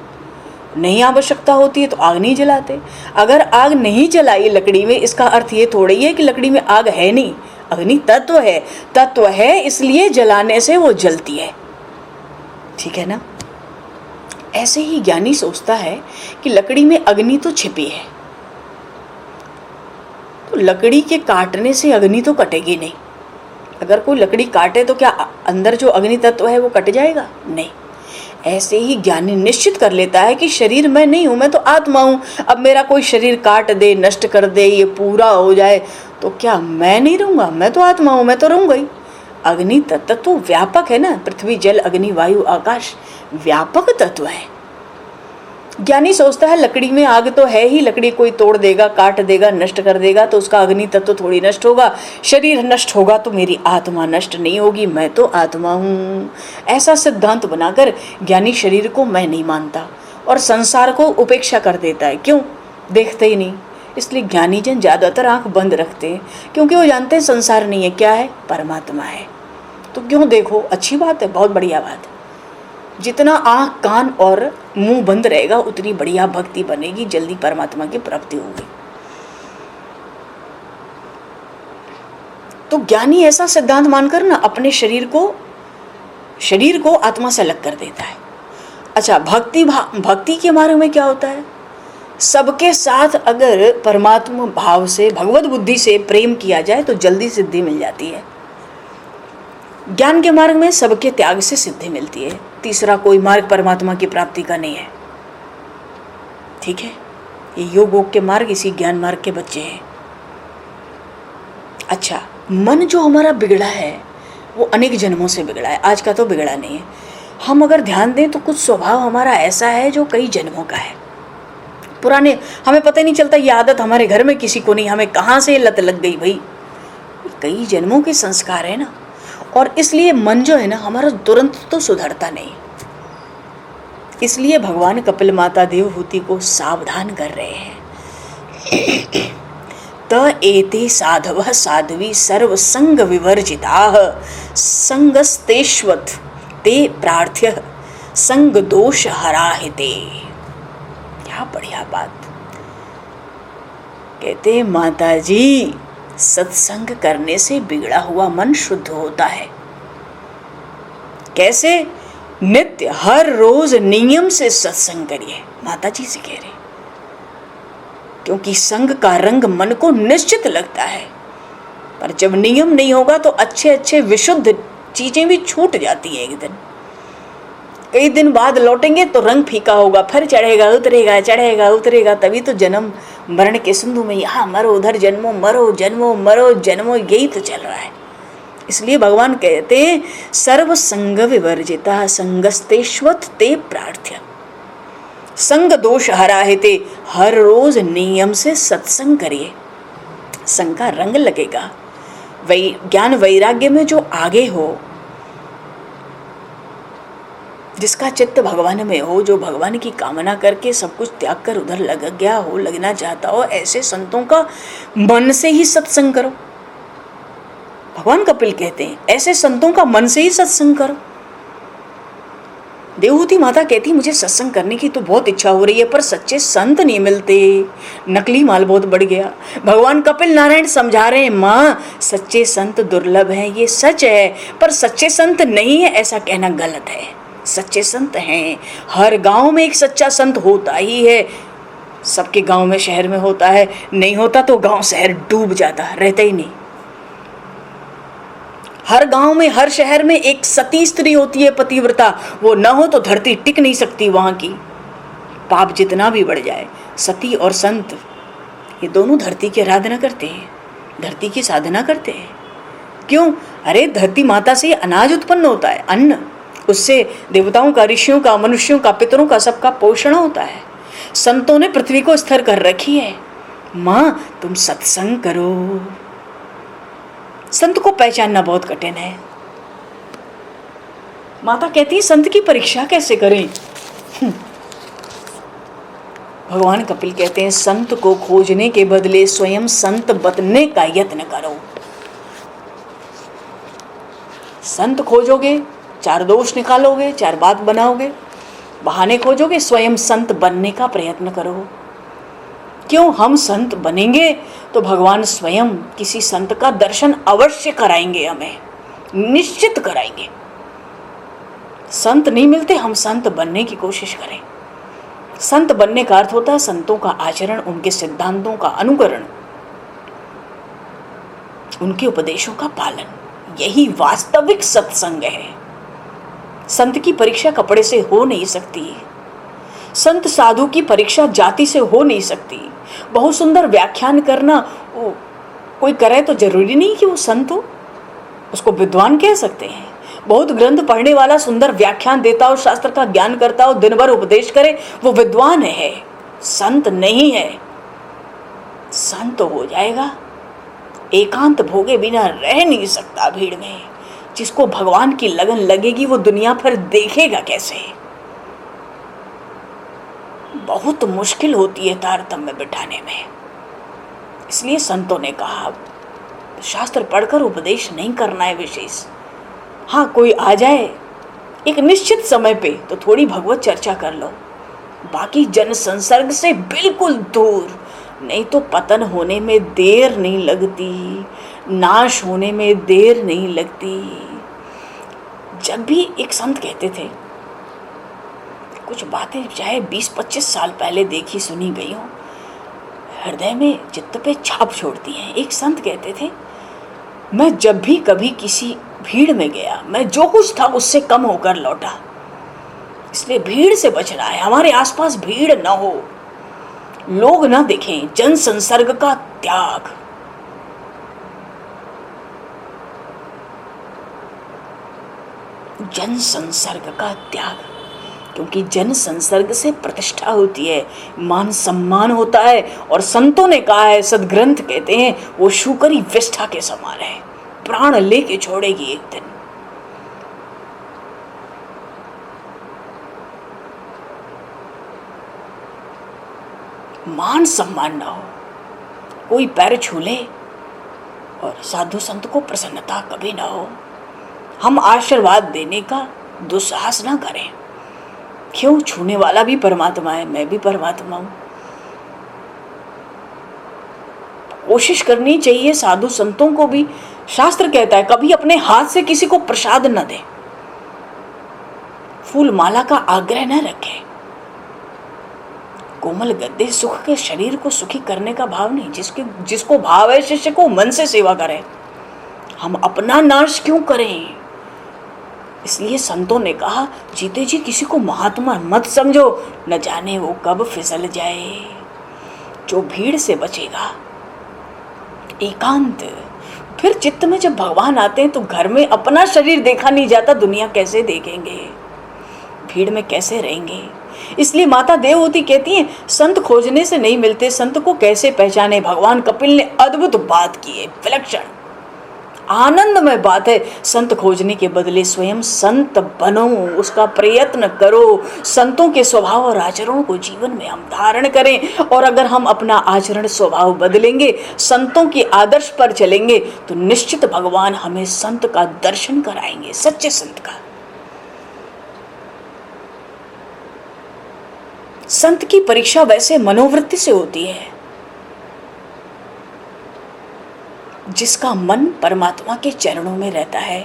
Speaker 1: नहीं आवश्यकता होती है तो आग नहीं जलाते। अगर आग नहीं जलाई लकड़ी में, इसका अर्थ ये थोड़ी है कि लकड़ी में आग है नहीं, अग्नि तत्व है, तत्व है इसलिए जलाने से वो जलती है। ठीक है ना? ऐसे ही ज्ञानी सोचता है कि लकड़ी में अग्नि तो छिपी है, तो लकड़ी के काटने से अग्नि तो कटेगी नहीं। अगर कोई लकड़ी काटे तो क्या अंदर जो अग्नि तत्व है वो कट जाएगा? नहीं। ऐसे ही ज्ञानी निश्चित कर लेता है कि शरीर मैं नहीं हूं, मैं तो आत्मा हूं। अब मेरा कोई शरीर काट दे, नष्ट कर दे, ये पूरा हो जाए तो क्या मैं नहीं रहूंगा? मैं तो आत्मा हूं, मैं तो रहूंगा ही। अग्नि तत्व तो व्यापक है ना, पृथ्वी जल अग्नि वायु आकाश व्यापक तत्व है। ज्ञानी सोचता है लकड़ी में आग तो है ही, लकड़ी कोई तोड़ देगा, काट देगा, नष्ट कर देगा तो उसका अग्नि तत्व थोड़ी नष्ट होगा। शरीर नष्ट होगा तो मेरी आत्मा नष्ट नहीं होगी, मैं तो आत्मा हूँ। ऐसा सिद्धांत बनाकर ज्ञानी शरीर को मैं नहीं मानता और संसार को उपेक्षा कर देता है। क्यों? देखते ही नहीं। इसलिए ज्ञानी जन ज़्यादातर आँख बंद रखते हैं, क्योंकि वो जानते हैं संसार नहीं है, क्या है? परमात्मा है। तो क्यों देखो? अच्छी बात है, बहुत बढ़िया बात है। जितना आँख कान और मुंह बंद रहेगा उतनी बढ़िया भक्ति बनेगी, जल्दी परमात्मा की प्राप्ति होगी। तो ज्ञानी ऐसा सिद्धांत मानकर ना अपने शरीर को आत्मा से अलग कर देता है। अच्छा, भक्ति के मार्ग में क्या होता है? सबके साथ अगर परमात्मा भाव से, भगवत बुद्धि से प्रेम किया जाए तो जल्दी सिद्धि मिल जाती है। ज्ञान के मार्ग में सबके त्याग से सिद्धि मिलती है। तीसरा कोई मार्ग परमात्मा की प्राप्ति का नहीं है। ठीक है? ये योग के मार्ग इसी ज्ञान मार्ग के बच्चे हैं। अच्छा, मन जो हमारा बिगड़ा है वो अनेक जन्मों से बिगड़ा है, आज का तो बिगड़ा नहीं है। हम अगर ध्यान दें तो कुछ स्वभाव हमारा ऐसा है जो कई जन्मों का है, पुराने, हमें पता ही नहीं चलता। ये आदत हमारे घर में किसी को नहीं, हमें कहाँ से लत लग गई भाई? कई जन्मों के संस्कार है ना, और इसलिए मन जो है ना हमारा तुरंत तो सुधरता नहीं। इसलिए भगवान कपिल माता देवहूति को सावधान कर रहे हैं। त एते साधवः साध्वी सर्व संग विवर्जिताः संगस्तेष्वत् ते प्रार्थ्य संग दोष हराहिते। क्या बढ़िया बात कहते माता जी, सत्संग करने से बिगड़ा हुआ मन शुद्ध होता है। कैसे? नित्य हर रोज नियम से सत्संग करिए, माता जी से कह रहे, क्योंकि संग का रंग मन को निश्चित लगता है, पर जब नियम नहीं होगा तो अच्छे अच्छे विशुद्ध चीजें भी छूट जाती है एक दिन। कई दिन बाद लौटेंगे तो रंग फीका होगा, फिर चढ़ेगा उतरेगा, चढ़ेगा उतरेगा। तभी तो जन्म मरण के सिंधु में यहाँ मरो, उधर जन्मो, मरो जन्मो, मरो जन्मो, यही तो चल रहा है। इसलिए भगवान कहते हैं सर्व संग विवर्जिता संगस्तेश्वत ते प्रार्थ्य। संग दोष हराहेते, हर रोज नियम से सत्संग करिए, संग का रंग लगेगा। ज्ञान वैराग्य में जो आगे हो, जिसका चित्त भगवान में हो, जो भगवान की कामना करके सब कुछ त्याग कर उधर लग गया हो, लगना चाहता हो, ऐसे संतों का मन से ही सत्संग करो। भगवान कपिल कहते हैं ऐसे संतों का मन से ही सत्संग करो। देवहूति माता कहती मुझे सत्संग करने की तो बहुत इच्छा हो रही है, पर सच्चे संत नहीं मिलते, नकली माल बहुत बढ़ गया। भगवान कपिल नारायण समझा रहे हैं, माँ सच्चे संत दुर्लभ हैं, ये सच है, पर सच्चे संत नहीं है ऐसा कहना गलत है। सच्चे संत हैं, हर गांव में एक सच्चा संत होता ही है। सबके गांव में, शहर में होता है, नहीं होता तो गांव शहर डूब जाता, रहता ही नहीं। हर गांव में, हर शहर में एक सती स्त्री होती है, पतिव्रता, वो न हो तो धरती टिक नहीं सकती वहां की। पाप जितना भी बढ़ जाए, सती और संत ये दोनों धरती की आराधना करते हैं, धरती की साधना करते हैं। क्यों? अरे धरती माता से अनाज उत्पन्न होता है, अन्न, उससे देवताओं का, ऋषियों का, मनुष्यों का, पितरों का, सबका पोषण होता है। संतों ने पृथ्वी को स्थिर कर रखी है। माँ तुम सत्संग करो। संत को पहचानना बहुत कठिन है। माता कहती है संत की परीक्षा कैसे करें? भगवान कपिल कहते हैं संत को खोजने के बदले स्वयं संत बनने का यत्न करो। संत खोजोगे, चार दोष निकालोगे, चार बात बनाओगे, बहाने खोजोगे, स्वयं संत बनने का प्रयत्न करो। क्यों? हम संत बनेंगे तो भगवान स्वयं किसी संत का दर्शन अवश्य कराएंगे, हमें निश्चित कराएंगे। संत नहीं मिलते, हम संत बनने की कोशिश करें। संत बनने का अर्थ होता है संतों का आचरण, उनके सिद्धांतों का अनुकरण, उनके उपदेशों का पालन। यही वास्तविक सत्संग है। संत की परीक्षा कपड़े से हो नहीं सकती, संत साधु की परीक्षा जाति से हो नहीं सकती। बहुत सुंदर व्याख्यान करना कोई करे तो जरूरी नहीं कि वो संत हो, उसको विद्वान कह सकते हैं। बहुत ग्रंथ पढ़ने वाला सुंदर व्याख्यान देता हो, शास्त्र का ज्ञान करता हो, दिन भर उपदेश करे, वो विद्वान है, संत नहीं है। संत हो जाएगा, एकांत भोगे बिना रह नहीं सकता भीड़ में। जिसको भगवान की लगन लगेगी वो दुनिया भर देखेगा कैसे। बहुत मुश्किल होती है तारतम्य बिठाने में। इसलिए संतों ने कहा शास्त्र पढ़कर उपदेश नहीं करना है विशेष। हाँ, कोई आ जाए एक निश्चित समय पे तो थोड़ी भगवत चर्चा कर लो, बाकी जन संसर्ग से बिल्कुल दूर, नहीं तो पतन होने में देर नहीं लगती, नाश होने में देर नहीं लगती। जब भी एक संत कहते थे, कुछ बातें चाहे 20-25 साल पहले देखी सुनी गई हो, हृदय में चित्त पे छाप छोड़ती हैं। एक संत कहते थे, मैं जब भी कभी किसी भीड़ में गया, मैं जो कुछ था उससे कम होकर लौटा। इसलिए भीड़ से बचना है, हमारे आसपास भीड़ ना हो, लोग ना देखें, जन संसर्ग का त्याग। जन संसर्ग का त्याग, क्योंकि जन संसर्ग से प्रतिष्ठा होती है, मान सम्मान होता है। और संतों ने कहा है, सदग्रंथ कहते हैं, वो शूकरी विष्ठा के समान है, प्राण लेके छोड़ेगी एक दिन। मान सम्मान ना हो, कोई पैर छू ले और साधु संत को प्रसन्नता कभी ना हो। हम आशीर्वाद देने का दुस्साहस ना करें। क्यों? छूने वाला भी परमात्मा है, मैं भी परमात्मा हूं। कोशिश करनी चाहिए साधु संतों को भी। शास्त्र कहता है कभी अपने हाथ से किसी को प्रसाद न दे, फूल माला का आग्रह न रखे। कोमल गद्दे सुख के शरीर को सुखी करने का भाव नहीं, जिसको भाव है शिष्य को मन से सेवा करे। हम अपना नाश क्यों करें? इसलिए संतों ने कहा, जीते जी किसी को महात्मा मत समझो, न जाने वो कब फिसल जाए। जो भीड़ से बचेगा, एकांत, फिर चित्त में जब भगवान आते हैं तो घर में अपना शरीर देखा नहीं जाता, दुनिया कैसे देखेंगे, भीड़ में कैसे रहेंगे। इसलिए माता देवहूति कहती हैं, संत खोजने से नहीं मिलते, संत को कैसे पहचाने। भगवान कपिल ने अद्भुत बात की है, विलक्षण आनंदमय बात है। संत खोजने के बदले स्वयं संत बनो, उसका प्रयत्न करो। संतों के स्वभाव और आचरणों को जीवन में हम धारण करें, और अगर हम अपना आचरण स्वभाव बदलेंगे, संतों के आदर्श पर चलेंगे, तो निश्चित भगवान हमें संत का दर्शन कराएंगे, सच्चे संत का। संत की परीक्षा वैसे मनोवृत्ति से होती है। जिसका मन परमात्मा के चरणों में रहता है,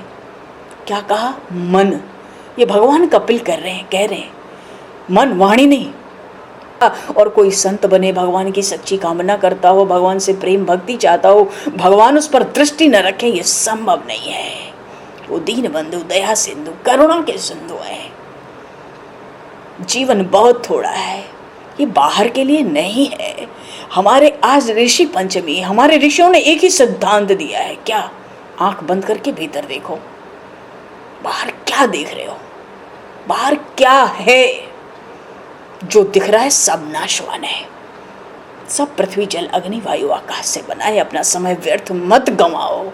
Speaker 1: क्या कहा, मन, ये भगवान कपिल कह रहे हैं, मन, वाणी नहीं। और कोई संत बने, भगवान की सच्ची कामना करता हो, भगवान से प्रेम भक्ति चाहता हो, भगवान उस पर दृष्टि न रखे, ये संभव नहीं है। वो दीन बंधु, दया सिंधु, करुणा के सिंधु है। जीवन बहुत थोड़ा है, ये बाहर के लिए नहीं है। हमारे आज ऋषि पंचमी, हमारे ऋषियों ने एक ही सिद्धांत दिया है, क्या, आंख बंद करके भीतर देखो, बाहर क्या देख रहे हो, बाहर क्या है। जो दिख रहा है सब नाशवान है, सब पृथ्वी जल अग्नि वायु आकाश से बना है। अपना समय व्यर्थ मत गंवाओ,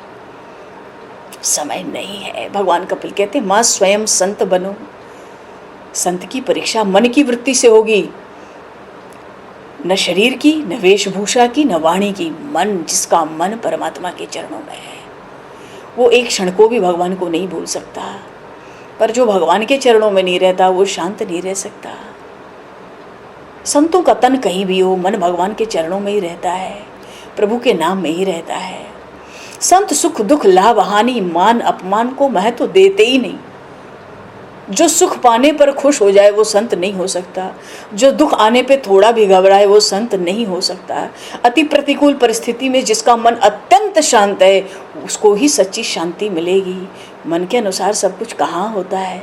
Speaker 1: समय नहीं है। भगवान कपिल कहते, मां स्वयं संत बनो। संत की परीक्षा मन की वृत्ति से होगी, न शरीर की, न वेशभूषा की, न वाणी की। मन, जिसका मन परमात्मा के चरणों में है, वो एक क्षण को भी भगवान को नहीं भूल सकता। पर जो भगवान के चरणों में नहीं रहता, वो शांत नहीं रह सकता। संतों का तन कहीं भी हो, मन भगवान के चरणों में ही रहता है, प्रभु के नाम में ही रहता है। संत सुख दुख लाभ हानि मान अपमान को महत्व देते ही नहीं। जो सुख पाने पर खुश हो जाए वो संत नहीं हो सकता, जो दुख आने पे थोड़ा भी घबराए वो संत नहीं हो सकता। अति प्रतिकूल परिस्थिति में जिसका मन अत्यंत शांत है, उसको ही सच्ची शांति मिलेगी। मन के अनुसार सब कुछ कहाँ होता है।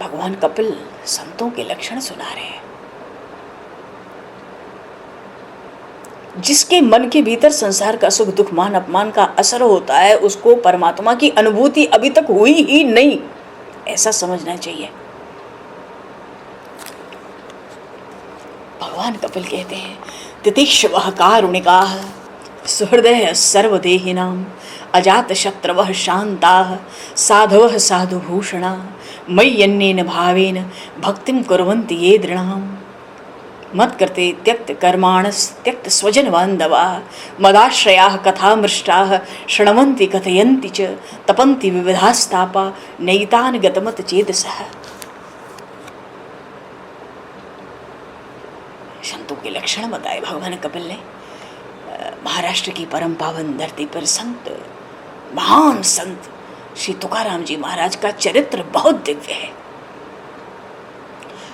Speaker 1: भगवान कपिल संतों के लक्षण सुना रहे हैं। जिसके मन के भीतर संसार का सुख दुख मान अपमान का असर होता है, उसको परमात्मा की अनुभूति अभी तक हुई ही नहीं, ऐसा समझना चाहिए। भगवान कपिल कहते हैं, तितिक्षवः कारुणिकाः सुहृदयः सर्वदेहिनां अजात शत्रवः शान्ताः साधवः साधुभूषणाः मय्यन्येन भावेन भक्तिं कुर्वन्ति ये दृढाम् मत करते त्यक्त कर्माणस त्यक्त स्वजन बांधवा मदाश्रयाः कथामृष्टाः शृण्वन्ति कथयन्ति च तपन्ति विविधास्तापा नैतान् गतमत चेतसः। संतों के लक्षण बताए भगवान कपिल ने। महाराष्ट्र की परम पावन धरती पर संत, महान संत श्री तुकाराम जी महाराज का चरित्र बहुत दिव्य है।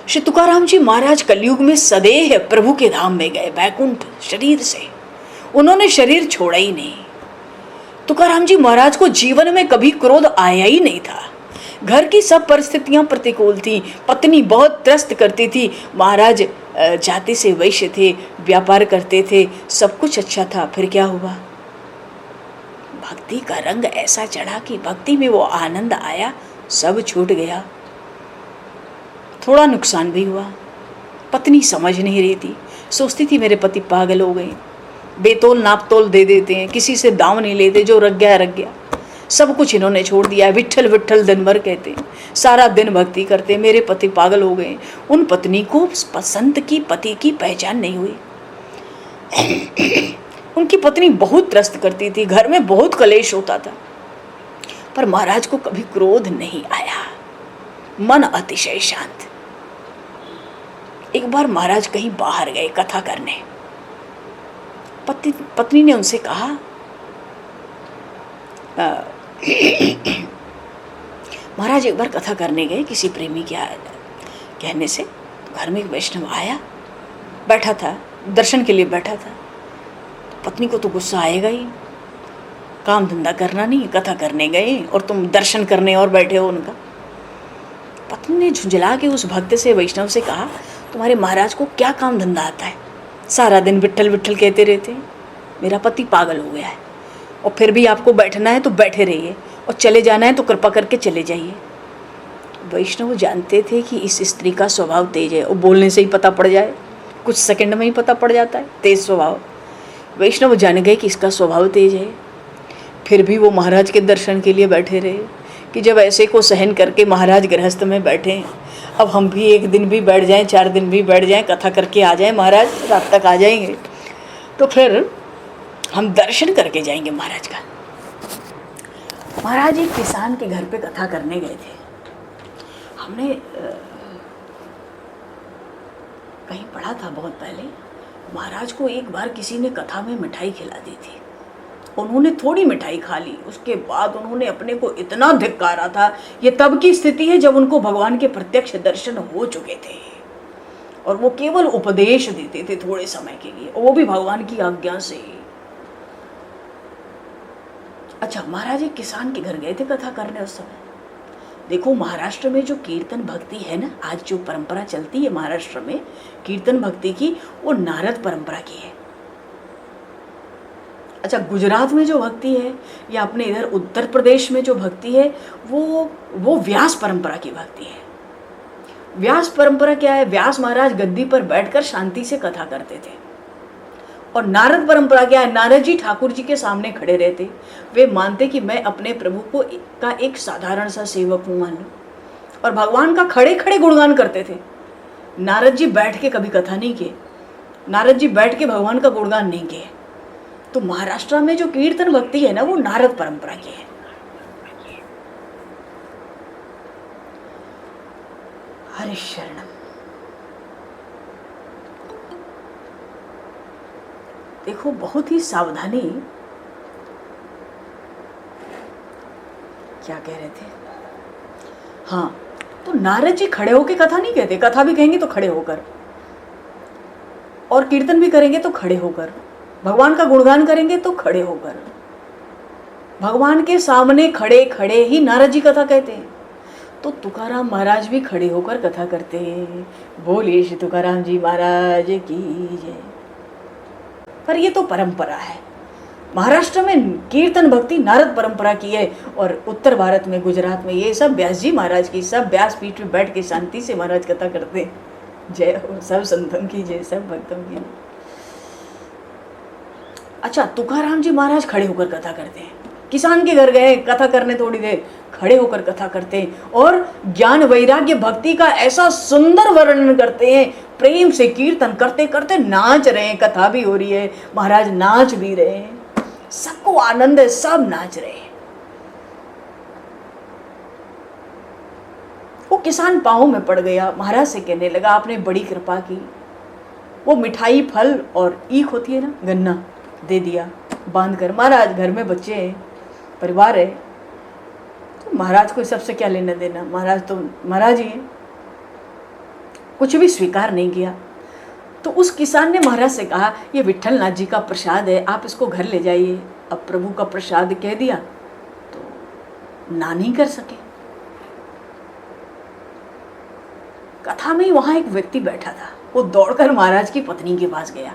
Speaker 1: श्री तुकाराम जी महाराज कलयुग में सदैव प्रभु के धाम में गए, बैकुंठ शरीर से, उन्होंने शरीर छोड़ा ही नहीं। तुकाराम जी महाराज को जीवन में कभी क्रोध आया ही नहीं था। घर की सब परिस्थितियां प्रतिकूल थी, पत्नी बहुत त्रस्त करती थी, महाराज जाति से वैश्य थे, व्यापार करते थे, सब कुछ अच्छा था। फिर क्या हुआ, भक्ति का रंग ऐसा चढ़ा कि भक्ति में वो आनंद आया, सब छूट गया। थोड़ा नुकसान भी हुआ, पत्नी समझ नहीं रही थी, सोचती थी मेरे पति पागल हो गए, बेतोल नापतोल दे देते हैं, किसी से दाम नहीं लेते, जो रख गया रख गया। सब कुछ इन्होंने छोड़ दिया है, विट्ठल विट्ठल दिन भर कहते हैं, सारा दिन भक्ति करते, मेरे पति पागल हो गए। उन पत्नी को पसंद की पति की पहचान नहीं हुई। उनकी पत्नी बहुत त्रस्त करती थी, घर में बहुत कलेश होता था, पर महाराज को कभी क्रोध नहीं आया, मन अतिशय शांत। एक बार महाराज कहीं बाहर गए कथा करने, पत्नी ने उनसे कहा, महाराज एक बार कथा करने गए किसी प्रेमी के कहने से, तो घर में एक वैष्णव आया, बैठा था, दर्शन के लिए बैठा था। पत्नी को तो गुस्सा आएगा ही, काम धंधा करना नहीं, कथा करने गए और तुम दर्शन करने और बैठे हो उनका। पत्नी ने झुंझला के उस भक्त से, वैष्णव से कहा, तुम्हारे महाराज को क्या काम धंधा आता है? सारा दिन विट्ठल विट्ठल कहते रहते हैं। मेरा पति पागल हो गया है, और फिर भी आपको बैठना है तो बैठे रहिए, और चले जाना है तो कृपा करके चले जाइए। वैष्णव जानते थे कि इस स्त्री का स्वभाव तेज है, और बोलने से ही पता पड़ जाए, कुछ सेकंड में ही पता पड़ जाता है तेज स्वभाव। वैष्णव जान गए कि इसका स्वभाव तेज है। फिर भी वो महाराज के दर्शन के लिए बैठे रहे कि जब ऐसे को सहन करके महाराज गृहस्थ में बैठे, अब हम भी एक दिन भी बैठ जाएं, 4 दिन भी बैठ जाएं, कथा करके आ जाएं, महाराज रात तक आ जाएंगे तो फिर हम दर्शन करके जाएंगे महाराज का। महाराज एक किसान के घर पे कथा करने गए थे। हमने कहीं पढ़ा था बहुत पहले, महाराज को एक बार किसी ने कथा में मिठाई खिला दी थी। उन्होंने थोड़ी मिठाई खा ली, उसके बाद उन्होंने अपने को इतना धिक्कारा था। ये तब की स्थिति है जब उनको भगवान के प्रत्यक्ष दर्शन हो चुके थे, और वो केवल उपदेश देते थे थोड़े समय के लिए, और वो भी भगवान की आज्ञा से। अच्छा, महाराज एक किसान के घर गए थे कथा करने उस समय। देखो, महाराष्ट्र में जो कीर्तन भक्ति है ना, आज जो परंपरा चलती है महाराष्ट्र में कीर्तन भक्ति की, वो नारद परंपरा की है। अच्छा, गुजरात में जो भक्ति है या अपने इधर उत्तर प्रदेश में जो भक्ति है, वो व्यास परंपरा की भक्ति है। व्यास परंपरा क्या है? व्यास महाराज गद्दी पर बैठकर शांति से कथा करते थे। और नारद परंपरा क्या है? नारद जी ठाकुर जी के सामने खड़े रहते, वे मानते कि मैं अपने प्रभु को का एक साधारण सा सेवक हूँ मान लो, और भगवान का खड़े खड़े गुणगान करते थे। नारद जी बैठ के कभी कथा नहीं किए, नारद जी बैठ के भगवान का गुणगान नहीं किए। तो महाराष्ट्र में जो कीर्तन भक्ति है ना, वो नारद परंपरा की है। हरे शरणम। देखो, बहुत ही सावधानी, क्या कह रहे थे? हाँ, तो नारद जी खड़े होकर कथा नहीं कहते, कथा भी कहेंगे तो खड़े होकर, और कीर्तन भी करेंगे तो खड़े होकर, भगवान का गुणगान करेंगे तो खड़े होकर। भगवान के सामने खड़े खड़े ही नारद जी कथा कहते हैं। तो तुकाराम महाराज भी खड़े होकर कथा करते हैं। बोलिए श्री तुकाराम जी महाराज की जय। पर ये तो परंपरा है। महाराष्ट्र में कीर्तन भक्ति नारद परंपरा की है, और उत्तर भारत में, गुजरात में, ये सब व्यास जी महाराज की, सब व्यास पीठ में बैठ के शांति से महाराज कथा करते हैं। जय हो, सब संतों की जय, सब भक्तों की। अच्छा, तुकाराम जी महाराज खड़े होकर कथा करते हैं। किसान के घर गए कथा करने, थोड़ी देर खड़े होकर कथा करते हैं, और ज्ञान वैराग्य भक्ति का ऐसा सुंदर वर्णन करते हैं। प्रेम से कीर्तन करते करते नाच रहे हैं, कथा भी हो रही है, महाराज नाच भी रहे हैं, सबको आनंद है, सब नाच रहे हैं। वो किसान पांव में पड़ गया, महाराज से कहने लगा, आपने बड़ी कृपा की। वो मिठाई, फल और ईख होती है ना, गन्ना, दे दिया बांध कर। महाराज घर में बच्चे हैं, परिवार है, तो महाराज को सबसे क्या लेना देना, महाराज तो महाराज ही हैं। कुछ भी स्वीकार नहीं किया। तो उस किसान ने महाराज से कहा, ये विट्ठल नाथ जी का प्रसाद है, आप इसको घर ले जाइए। अब प्रभु का प्रसाद कह दिया तो ना नहीं कर सके। कथा में ही वहां एक व्यक्ति बैठा था, वो दौड़कर महाराज की पत्नी के पास गया,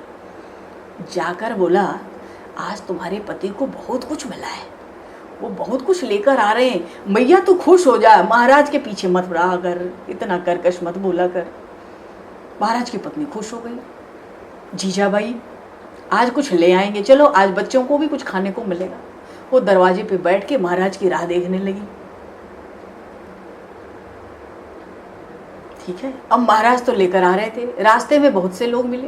Speaker 1: जाकर बोला, आज तुम्हारे पति को बहुत कुछ मिला है, वो बहुत कुछ लेकर आ रहे हैं, मैया तू खुश हो जा, महाराज के पीछे मत रहा कर, इतना कर्कश मत बोला कर। महाराज की पत्नी खुश हो गई, जीजा भाई आज कुछ ले आएंगे, चलो आज बच्चों को भी कुछ खाने को मिलेगा। वो दरवाजे पे बैठ के महाराज की राह देखने लगी। ठीक है, अब महाराज तो लेकर आ रहे थे, रास्ते में बहुत से लोग मिले,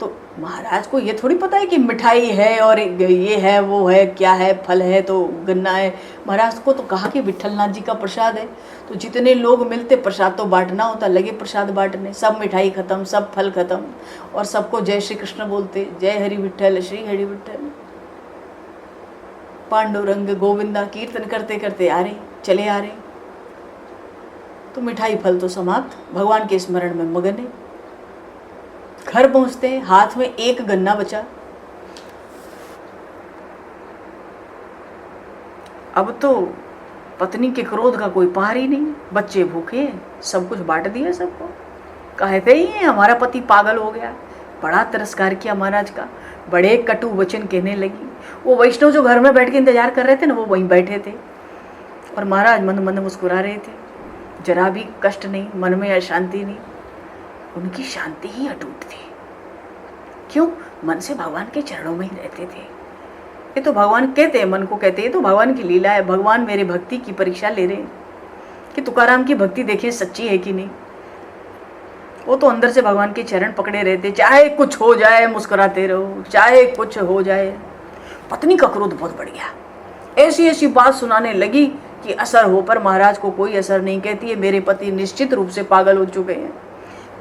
Speaker 1: तो महाराज को ये थोड़ी पता है कि मिठाई है और ये है, वो है, क्या है, फल है तो गन्ना है। महाराज को तो कहा कि विट्ठल नाथ जी का प्रसाद है, तो जितने लोग मिलते प्रसाद तो बांटना होता, लगे प्रसाद बांटने। सब मिठाई खत्म, सब फल खत्म, और सबको जय श्री कृष्ण बोलते, जय हरि विट्ठल, श्री हरि विट्ठल, पांडुरंग गोविंदा कीर्तन करते करते आ रहे, चले आ रहे। तो मिठाई फल तो समाप्त, भगवान के स्मरण में मगन है। घर पहुंचते हैं, हाथ में एक गन्ना बचा। अब तो पत्नी के क्रोध का कोई पार ही नहीं, बच्चे भूखे हैं, सब कुछ बांट दिया सबको। कहते ही है हमारा पति पागल हो गया। बड़ा तिरस्कार किया महाराज का, बड़े कटु वचन कहने लगी। वो वैष्णव जो घर में बैठ के इंतजार कर रहे थे ना, वो वहीं बैठे थे और महाराज मंद मंद मुस्कुरा रहे थे, जरा भी कष्ट नहीं, मन में अशांति नहीं, उनकी शांति ही अटूट थी। क्यों? मन से भगवान के चरणों में ही रहते थे। ये तो भगवान कहते हैं, मन को कहते हैं, ये तो भगवान की लीला है। भगवान मेरे भक्ति की परीक्षा ले रहे हैं कि तुकाराम की भक्ति देखिए सच्ची है कि नहीं। वो तो अंदर से भगवान के चरण पकड़े रहते, चाहे कुछ हो जाए मुस्कुराते रहो, चाहे कुछ हो जाए। पत्नी का क्रोध बहुत बढ़ गया, ऐसी ऐसी बात सुनाने लगी कि असर हो पर महाराज को कोई असर नहीं। कहती है मेरे पति निश्चित रूप से पागल हो चुके हैं।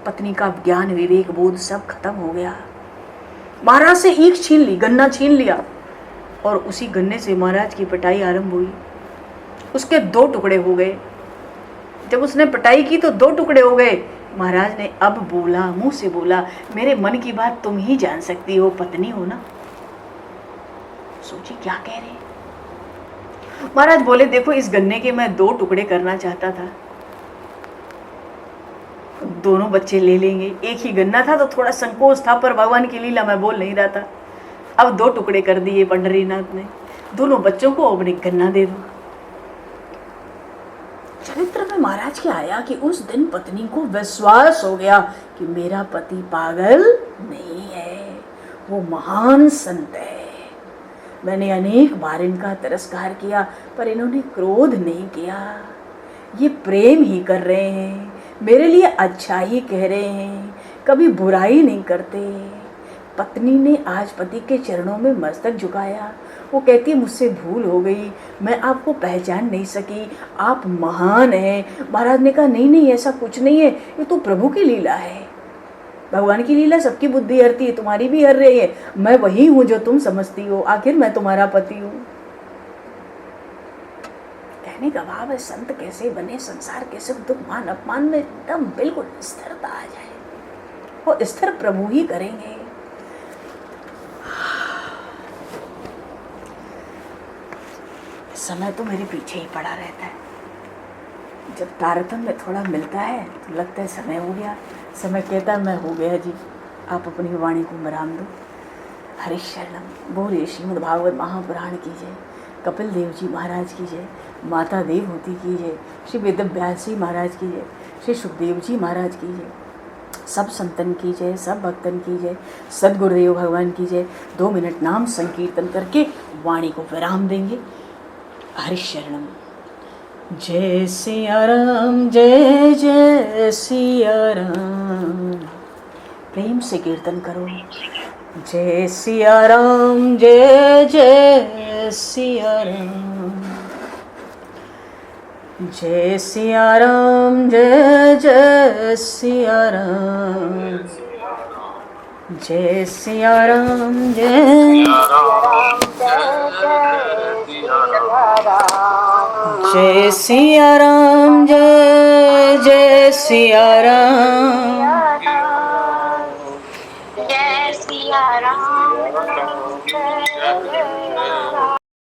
Speaker 1: पत्नी का ज्ञान विवेक बोध सब खत्म हो गया। महाराज से ईख छीन ली, गन्ना छीन लिया और उसी गन्ने से महाराज की पिटाई आरंभ हुई। उसके 2 टुकड़े हो गए। जब उसने पिटाई की तो 2 टुकड़े हो गए। महाराज ने अब बोला, मुंह से बोला, मेरे मन की बात तुम ही जान सकती हो, पत्नी हो ना। सोची क्या कह रहे। महाराज बोले देखो इस गन्ने के मैं 2 टुकड़े करना चाहता था, दोनों बच्चे ले लेंगे। एक ही गन्ना था तो थोड़ा संकोच था, पर भगवान की लीला मैं बोल नहीं रहा था। अब 2 टुकड़े कर दिए पंडरीनाथ ने, दोनों बच्चों को अपने गन्ना दे दो। चरित्र में महाराज के आया कि उस दिन पत्नी को विश्वास हो गया कि मेरा पति पागल नहीं है, वो महान संत है। मैंने अनेक बार इनका तिरस्कार किया पर इन्होंने क्रोध नहीं किया, ये प्रेम ही कर रहे हैं, मेरे लिए अच्छा ही कह रहे हैं, कभी बुराई नहीं करते। पत्नी ने आज पति के चरणों में मस्तक झुकाया। वो कहती है मुझसे भूल हो गई, मैं आपको पहचान नहीं सकी, आप महान हैं। महाराज ने कहा नहीं नहीं ऐसा कुछ नहीं है, ये तो प्रभु की लीला है। भगवान की लीला सबकी बुद्धि हरती है, तुम्हारी भी हर रही है। मैं वही हूँ जो तुम समझती हो, आखिर मैं तुम्हारा पति हूँ। कहने का भाव है संत कैसे बने, संसार के सुख दुख मान अपमान में एकदम बिल्कुल स्थिरता आ जाए, वो स्थिर प्रभु ही करेंगे। समय तो मेरे पीछे ही पड़ा रहता है। जब तारतम्य में थोड़ा मिलता है तो लगता है समय हो गया, समय कहता है मैं हो गया जी, आप अपनी वाणी को मराम दो। हरि शरणम। बोलिए श्रीमद् भागवत महापुराण की जय, कपिल देव जी महाराज की जय, माता देवहूति की जय, श्री वेदव्यास जी महाराज की जय, श्री सुखदेव जी महाराज की जय, सब संतन की जय, सब भक्तन की जय, सदगुरुदेव भगवान की जय। 2 मिनट नाम संकीर्तन करके वाणी को विराम देंगे। हरि शरणम। जय सिया राम, जय जय सिया राम। प्रेम से कीर्तन करो। जय सिया राम, जय जय सिया राम। जय सिया राम, जय जय सिया राम। जय सिया राम, जय जय सिया राम, जय जय सिया राम।
Speaker 2: जय सिया राम, जय